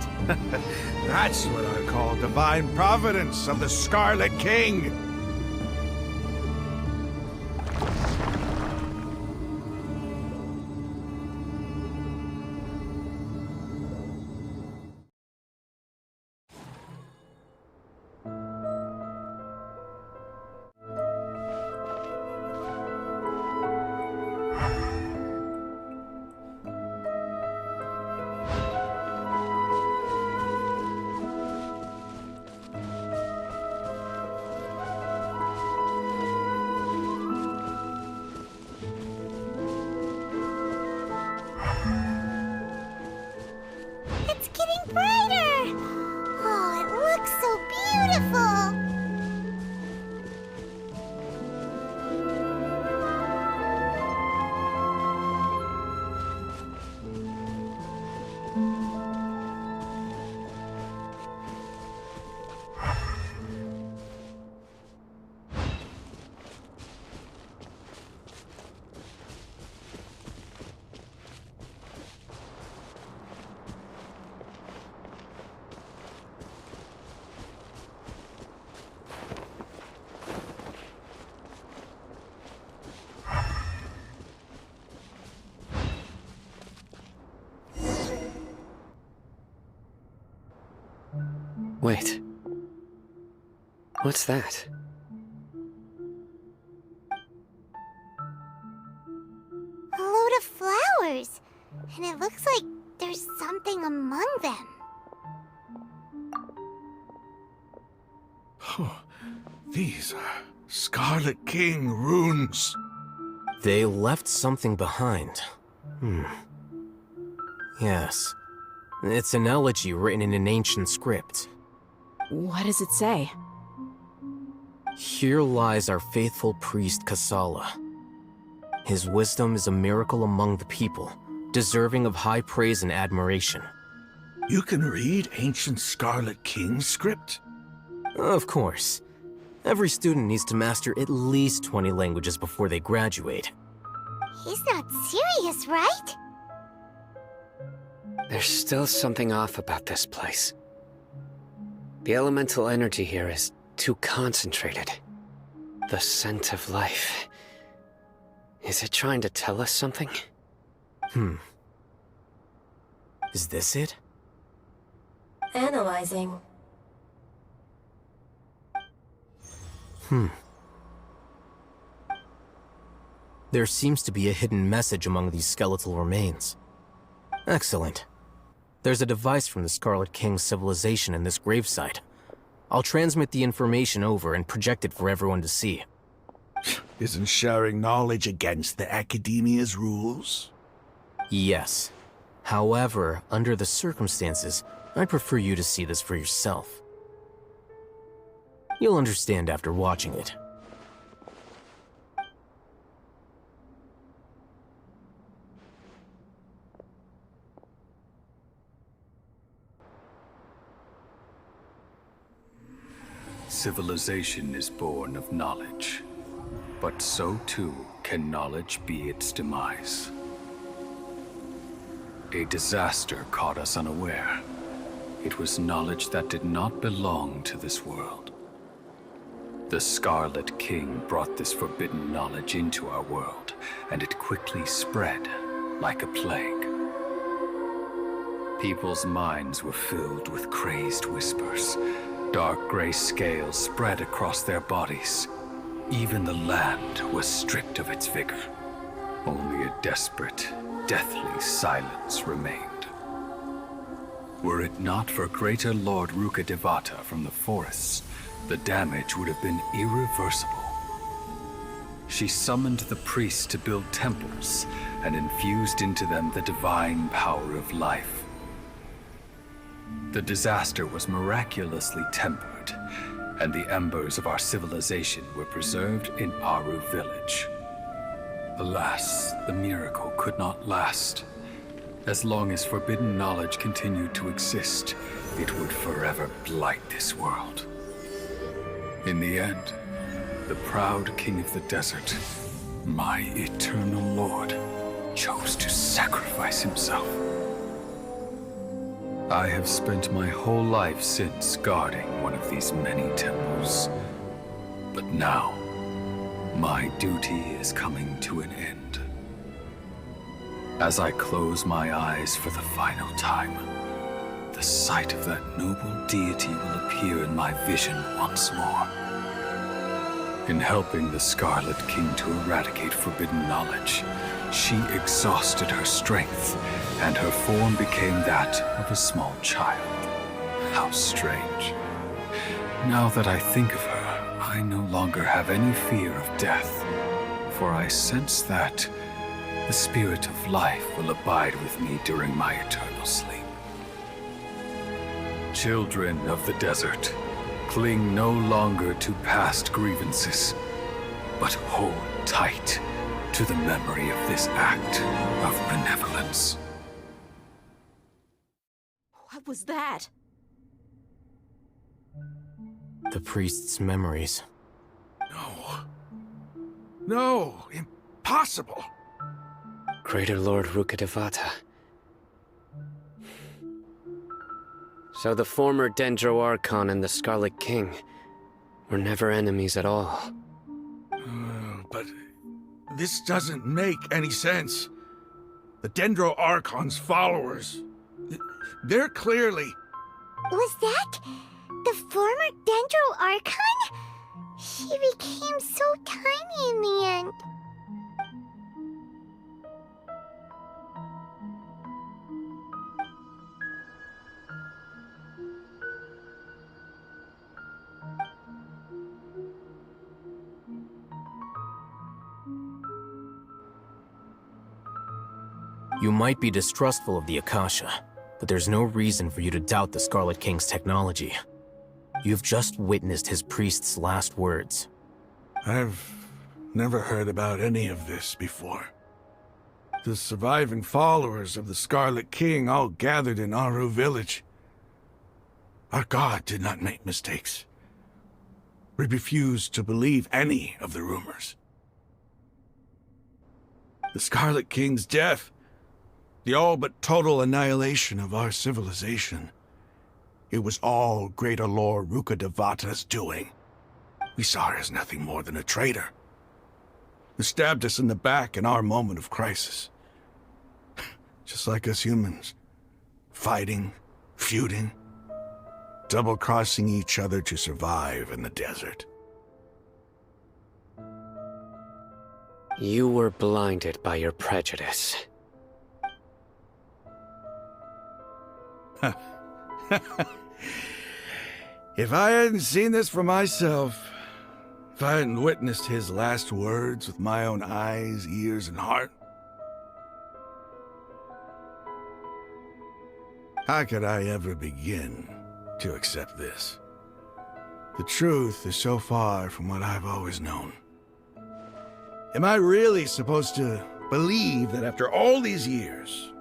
That's what I call divine providence of the Scarlet King. It's getting brighter! Oh, it looks so beautiful! Wait. What's that? A load of flowers, and it looks like there's something among them. These are Scarlet King runes. They left something behind. Yes. It's an elegy written in an ancient script. What does it say? Here lies our faithful priest Kasala. His wisdom is a miracle among the people, deserving of high praise and admiration. You can read ancient Scarlet King script? Of course. Every student needs to master at least 20 languages before they graduate. He's not serious, right? There's still something off about this place. The elemental energy here is too concentrated. The scent of life. Is it trying to tell us something? Is this it? Analyzing. There seems to be a hidden message among these skeletal remains. Excellent. There's a device from the Scarlet King's civilization in this gravesite. I'll transmit the information over and project it for everyone to see. Isn't sharing knowledge against the Academia's rules? Yes. However, under the circumstances, I'd prefer you to see this for yourself. You'll understand after watching it. Civilization is born of knowledge, but so too can knowledge be its demise. A disaster caught us unaware. It was knowledge that did not belong to this world. The Scarlet King brought this forbidden knowledge into our world, and it quickly spread like a plague. People's minds were filled with crazed whispers. Dark gray scales spread across their bodies. Even the land was stripped of its vigor. Only a desperate, deathly silence remained. Were it not for greater Lord Rukkhadevata from the forests, the damage would have been irreversible. She summoned the priests to build temples and infused into them the divine power of life. The disaster was miraculously tempered, and the embers of our civilization were preserved in Aru village. Alas, the miracle could not last. As long as forbidden knowledge continued to exist, it would forever blight this world. In the end, the proud king of the desert, my eternal lord, chose to sacrifice himself. I have spent my whole life since guarding one of these many temples. But now, my duty is coming to an end. As I close my eyes for the final time, the sight of that noble deity will appear in my vision once more. In helping the Scarlet King to eradicate forbidden knowledge, she exhausted her strength, and her form became that of a small child. How strange. Now that I think of her, I no longer have any fear of death, for I sense that the spirit of life will abide with me during my eternal sleep. Children of the desert, cling no longer to past grievances, but hold tight to the memory of this act of benevolence. What was that? The priest's memories. No, impossible. Greater Lord Rukkhadevata. So the former Dendro Archon and the Scarlet King were never enemies at all. But this doesn't make any sense. The Dendro Archon's followers, they're clearly... Was that the former Dendro Archon? He became so tiny in the end. You might be distrustful of the Akasha, but there's no reason for you to doubt the Scarlet King's technology. You've just witnessed his priest's last words. I've never heard about any of this before. The surviving followers of the Scarlet King all gathered in Aru village. Our god did not make mistakes. We refused to believe any of the rumors. The Scarlet King's death, the all but total annihilation of our civilization, it was all Greater Lord Rukkhadevata's doing. We saw her as nothing more than a traitor, who stabbed us in the back in our moment of crisis. Just like us humans, fighting, feuding, double-crossing each other to survive in the desert. You were blinded by your prejudice. If I hadn't seen this for myself, if I hadn't witnessed his last words with my own eyes, ears, and heart, How could I ever begin to accept this? The truth is so far from what I've always known. Am I really supposed to believe that after all these years,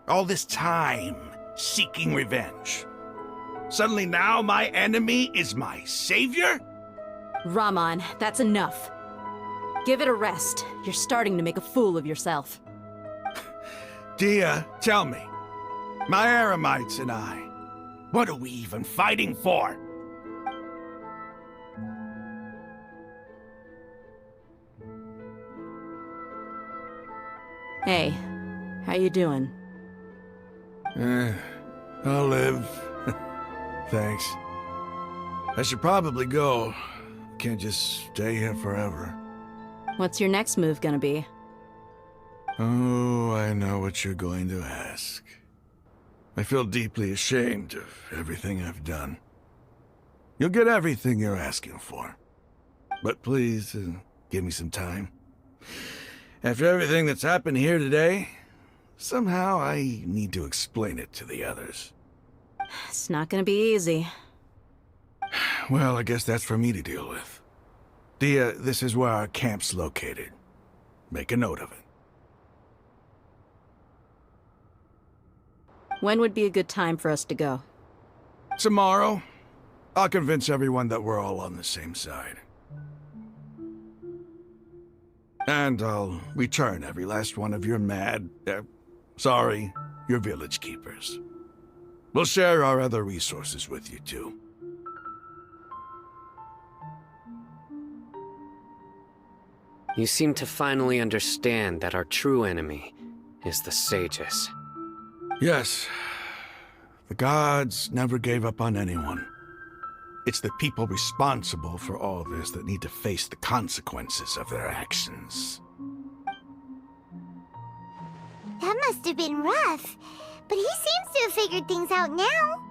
all this time seeking revenge, suddenly now my enemy is my savior? Raman, that's enough. Give it a rest. You're starting to make a fool of yourself. Dia, tell me, my Aramites and I, what are we even fighting for? Hey, how you doing? I'll live. Thanks. I should probably go. Can't just stay here forever. What's your next move gonna be? Oh, I know what you're going to ask. I feel deeply ashamed of everything I've done. You'll get everything you're asking for. But please, give me some time. After everything that's happened here today, somehow I need to explain it to the others. It's not gonna be easy. Well, I guess that's for me to deal with. Dia, this is where our camp's located. Make a note of it. When would be a good time for us to go? Tomorrow, I'll convince everyone that we're all on the same side. And I'll return every last one of your your village keepers. We'll share our other resources with you, too. You seem to finally understand that our true enemy is the sages. Yes. The gods never gave up on anyone. It's the people responsible for all this that need to face the consequences of their actions. That must have been rough, but he seems to have figured things out now.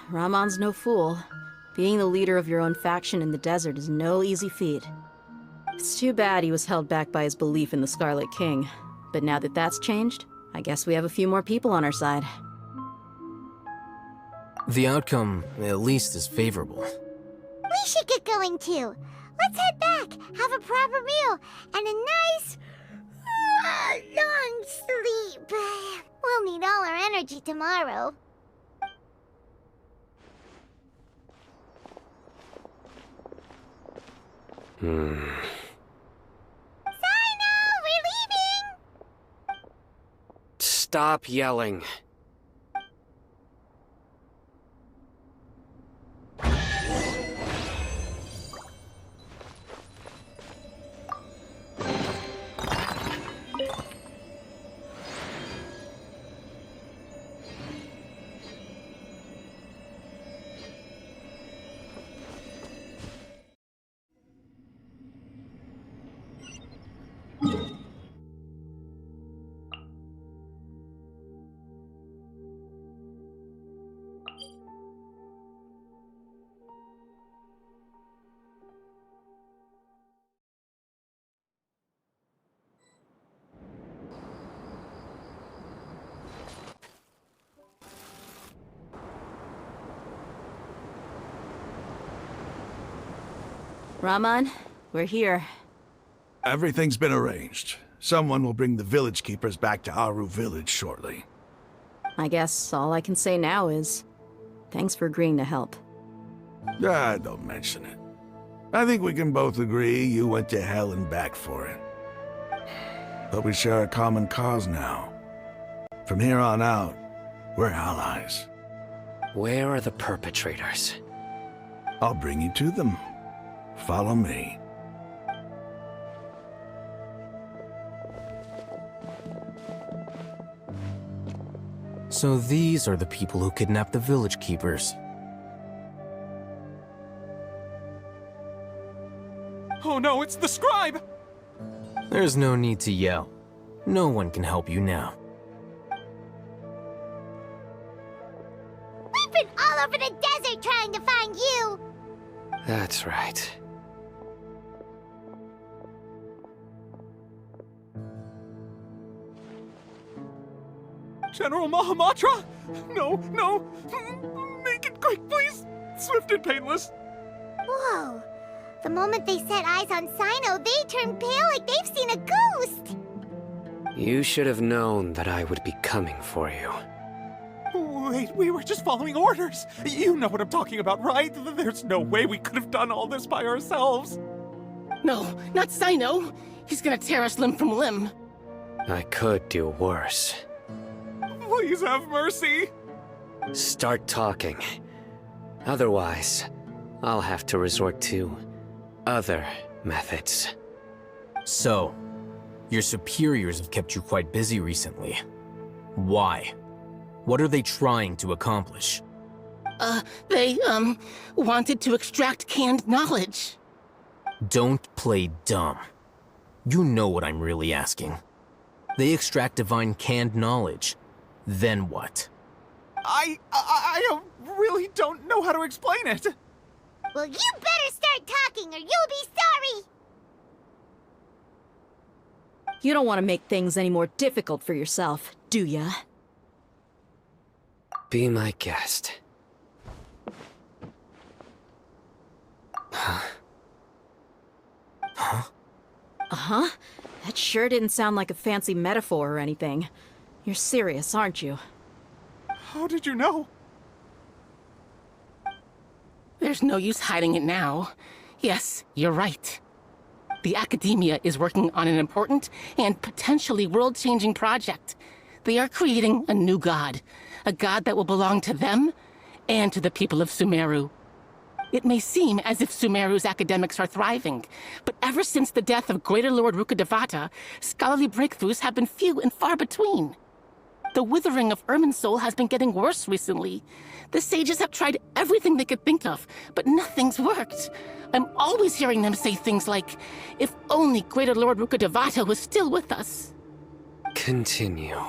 Raman's no fool. Being the leader of your own faction in the desert is no easy feat. It's too bad he was held back by his belief in the Scarlet King. But now that that's changed, I guess we have a few more people on our side. The outcome, at least, is favorable. We should get going too. Let's head back, have a proper meal, and a nice, long sleep. We'll need all our energy tomorrow. We're leaving! Stop yelling. Raman, we're here. Everything's been arranged. Someone will bring the village keepers back to Aru village shortly. I guess all I can say now is, thanks for agreeing to help. Don't mention it. I think we can both agree you went to hell and back for it. But we share a common cause now. From here on out, we're allies. Where are the perpetrators? I'll bring you to them. Follow me. So these are the people who kidnapped the village keepers. Oh no, it's the scribe! There's no need to yell. No one can help you now. We've been all over the desert trying to find you! That's right. General Mahamatra? No, no. Make it quick, please. Swift and painless. Whoa. The moment they set eyes on Sino, they turn pale like they've seen a ghost. You should have known that I would be coming for you. Wait, we were just following orders. You know what I'm talking about, right? There's no way we could have done all this by ourselves. No, not Sino. He's gonna tear us limb from limb. I could do worse. Please have mercy. Start talking. Otherwise, I'll have to resort to other methods. So, your superiors have kept you quite busy recently. Why? What are they trying to accomplish? They wanted to extract canned knowledge. Don't play dumb. You know what I'm really asking. They extract divine canned knowledge. Then what? I really don't know how to explain it. Well, you better start talking or you'll be sorry. You don't want to make things any more difficult for yourself, do ya? Be my guest. Huh? Huh? Uh-huh. That sure didn't sound like a fancy metaphor or anything. You're serious, aren't you? How did you know? There's no use hiding it now. Yes, you're right. The Academia is working on an important and potentially world-changing project. They are creating a new god. A god that will belong to them and to the people of Sumeru. It may seem as if Sumeru's academics are thriving, but ever since the death of Greater Lord Rukkhadevata, scholarly breakthroughs have been few and far between. The withering of Irminsul has been getting worse recently. The sages have tried everything they could think of, but nothing's worked. I'm always hearing them say things like, if only Greater Lord Rukkhadevata was still with us. Continue.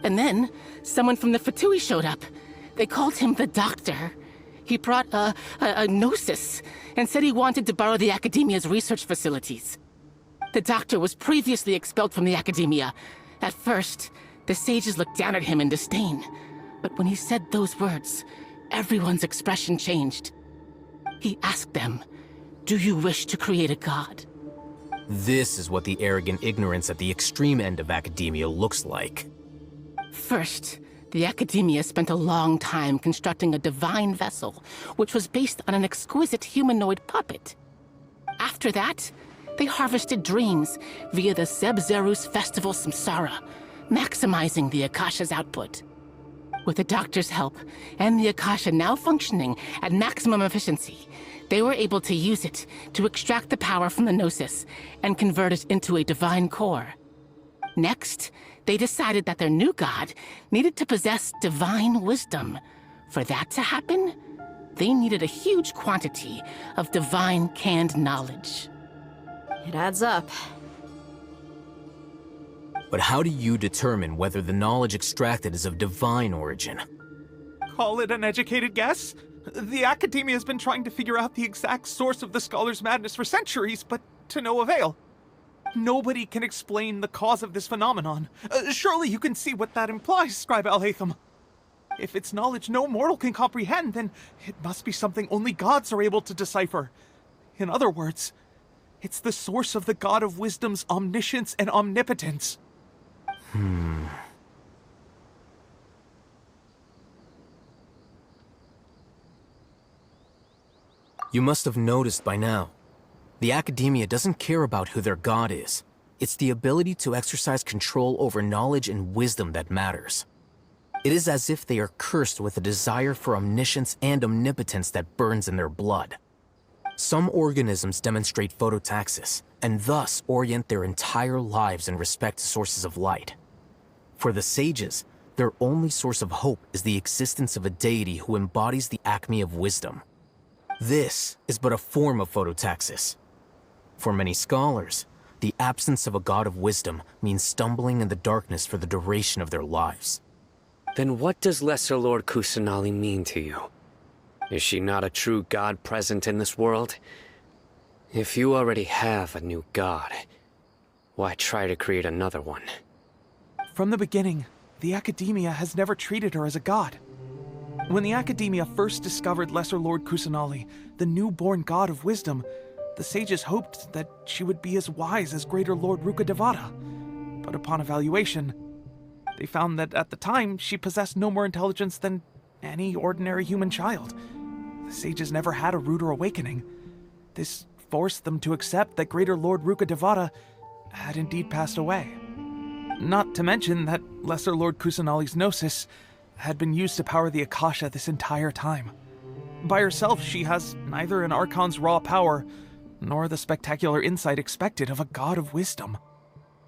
And then, someone from the Fatui showed up. They called him the Doctor. He brought a gnosis and said he wanted to borrow the Academia's research facilities. The Doctor was previously expelled from the Academia. At first, the sages looked down at him in disdain. But when he said those words, everyone's expression changed. He asked them, "Do you wish to create a god?" This is what the arrogant ignorance at the extreme end of academia looks like. First, the Academia spent a long time constructing a divine vessel, which was based on an exquisite humanoid puppet. After that, they harvested dreams via the Sabzeruz Festival Samsara, maximizing the Akasha's output. With the Doctor's help, and the Akasha now functioning at maximum efficiency, they were able to use it to extract the power from the Gnosis and convert it into a divine core. Next, they decided that their new god needed to possess divine wisdom. For that to happen, they needed a huge quantity of divine canned knowledge. It adds up. But how do you determine whether the knowledge extracted is of divine origin? Call it an educated guess? The Academia has been trying to figure out the exact source of the scholar's madness for centuries, but to no avail. Nobody can explain the cause of this phenomenon. Surely you can see what that implies, Scribe Al-Haytham. If it's knowledge no mortal can comprehend, then it must be something only gods are able to decipher. In other words, it's the source of the God of Wisdom's omniscience and omnipotence. You must have noticed by now. The Academia doesn't care about who their god is. It's the ability to exercise control over knowledge and wisdom that matters. It is as if they are cursed with a desire for omniscience and omnipotence that burns in their blood. Some organisms demonstrate phototaxis, and thus orient their entire lives in respect to sources of light. For the sages, their only source of hope is the existence of a deity who embodies the acme of wisdom. This is but a form of phototaxis. For many scholars, the absence of a god of wisdom means stumbling in the darkness for the duration of their lives. Then what does Lesser Lord Kusanali mean to you? Is she not a true god present in this world? If you already have a new god, why try to create another one? From the beginning, the Academia has never treated her as a god. When the Academia first discovered Lesser Lord Kusanali, the newborn god of wisdom, the sages hoped that she would be as wise as Greater Lord Rukkhadevata. But upon evaluation, they found that at the time she possessed no more intelligence than any ordinary human child. The sages never had a ruder awakening. This forced them to accept that Greater Lord Rukkhadevata had indeed passed away. Not to mention that Lesser Lord Kusanali's gnosis had been used to power the Akasha this entire time. By herself, she has neither an Archon's raw power, nor the spectacular insight expected of a god of wisdom.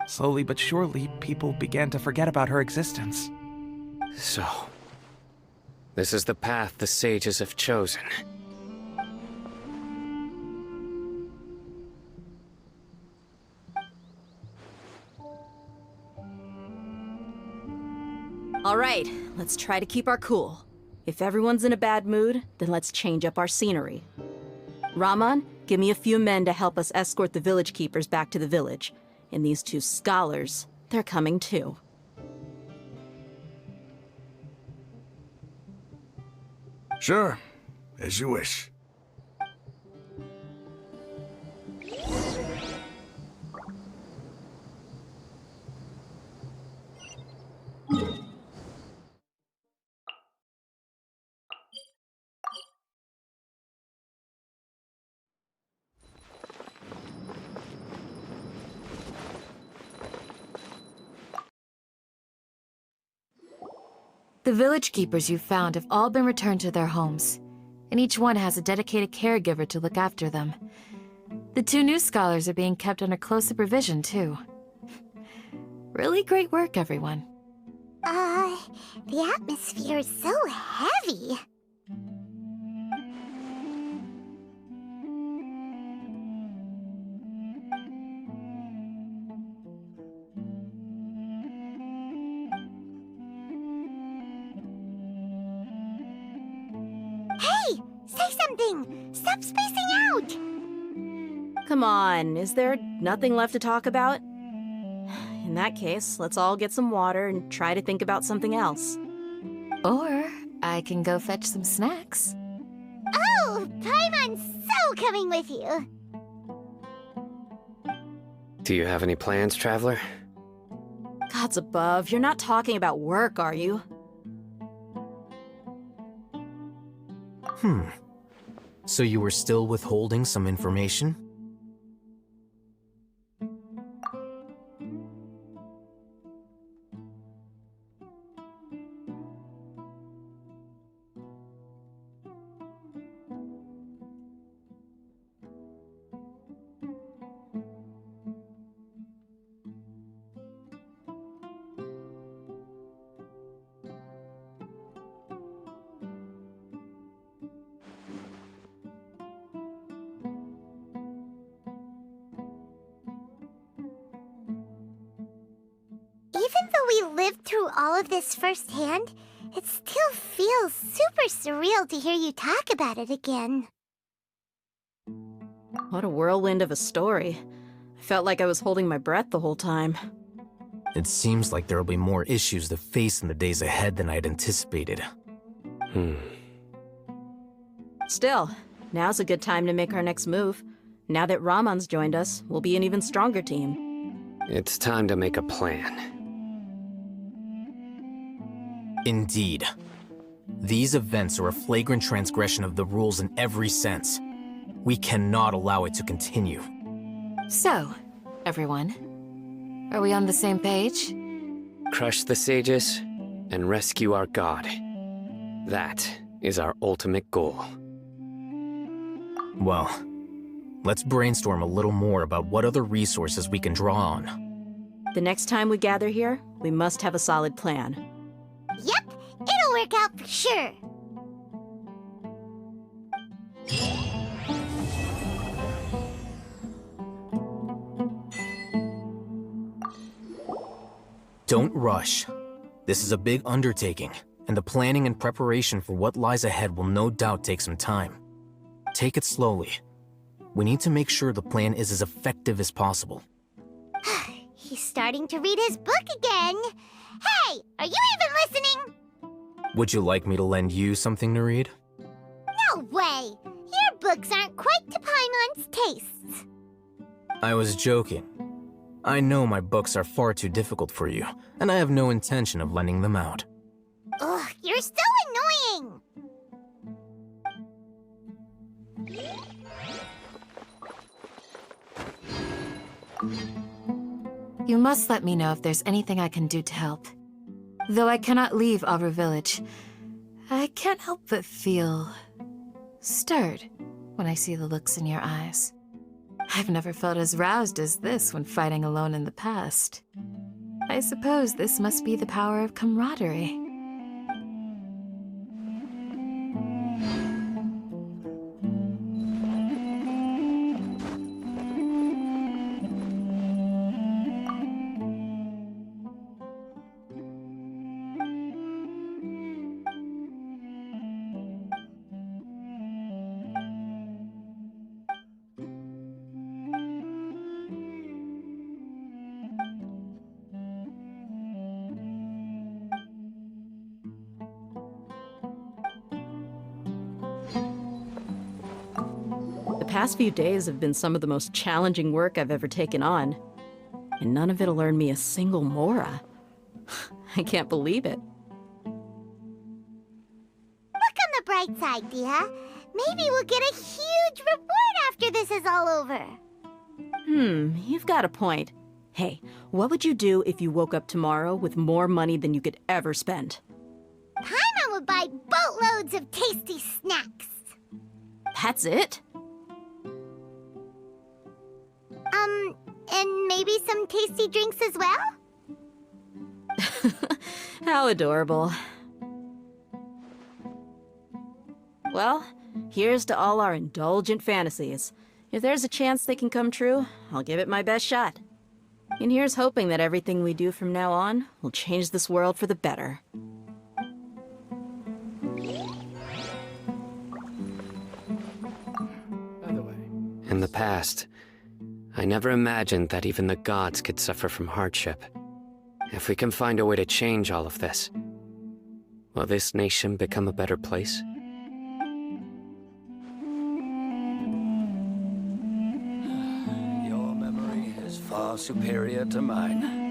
Slowly but surely, people began to forget about her existence. So, this is the path the sages have chosen. All right, let's try to keep our cool. If everyone's in a bad mood, then let's change up our scenery. Raman, give me a few men to help us escort the village keepers back to the village. And these two scholars, they're coming too. Sure, as you wish. The village keepers you've found have all been returned to their homes, and each one has a dedicated caregiver to look after them. The two new scholars are being kept under close supervision, too. Really great work, everyone. The atmosphere is so heavy. Hey! Say something! Stop spacing out! Come on, is there nothing left to talk about? In that case, let's all get some water and try to think about something else. Or I can go fetch some snacks. Oh, Paimon's so coming with you! Do you have any plans, traveler? Gods above, you're not talking about work, are you? So you were still withholding some information? Even though we lived through all of this firsthand, it still feels super surreal to hear you talk about it again. What a whirlwind of a story. I felt like I was holding my breath the whole time. It seems like there'll be more issues to face in the days ahead than I'd anticipated. Still, now's a good time to make our next move. Now that Raman's joined us, we'll be an even stronger team. It's time to make a plan. Indeed. These events are a flagrant transgression of the rules in every sense. We cannot allow it to continue. So, everyone, are we on the same page? Crush the sages and rescue our god. That is our ultimate goal. Well, let's brainstorm a little more about what other resources we can draw on. The next time we gather here, we must have a solid plan. Yep, it'll work out for sure. Don't rush. This is a big undertaking, and the planning and preparation for what lies ahead will no doubt take some time. Take it slowly. We need to make sure the plan is as effective as possible. He's starting to read his book again. Hey, are you even listening? Would you like me to lend you something to read? No way! Your books aren't quite to Paimon's tastes. I was joking. I know my books are far too difficult for you, and I have no intention of lending them out. Ugh, you're so annoying! You must let me know if there's anything I can do to help. Though I cannot leave our village, I can't help but feel stirred when I see the looks in your eyes. I've never felt as roused as this when fighting alone in the past. I suppose this must be the power of camaraderie. The past few days have been some of the most challenging work I've ever taken on. And none of it'll earn me a single mora. I can't believe it. Look on the bright side, Dia. Maybe we'll get a huge reward after this is all over. You've got a point. Hey, what would you do if you woke up tomorrow with more money than you could ever spend? Paimon would buy boatloads of tasty snacks. That's it? And maybe some tasty drinks as well? How adorable. Well, here's to all our indulgent fantasies. If there's a chance they can come true, I'll give it my best shot. And here's hoping that everything we do from now on will change this world for the better. In the past, I never imagined that even the gods could suffer from hardship. If we can find a way to change all of this, will this nation become a better place? Your memory is far superior to mine.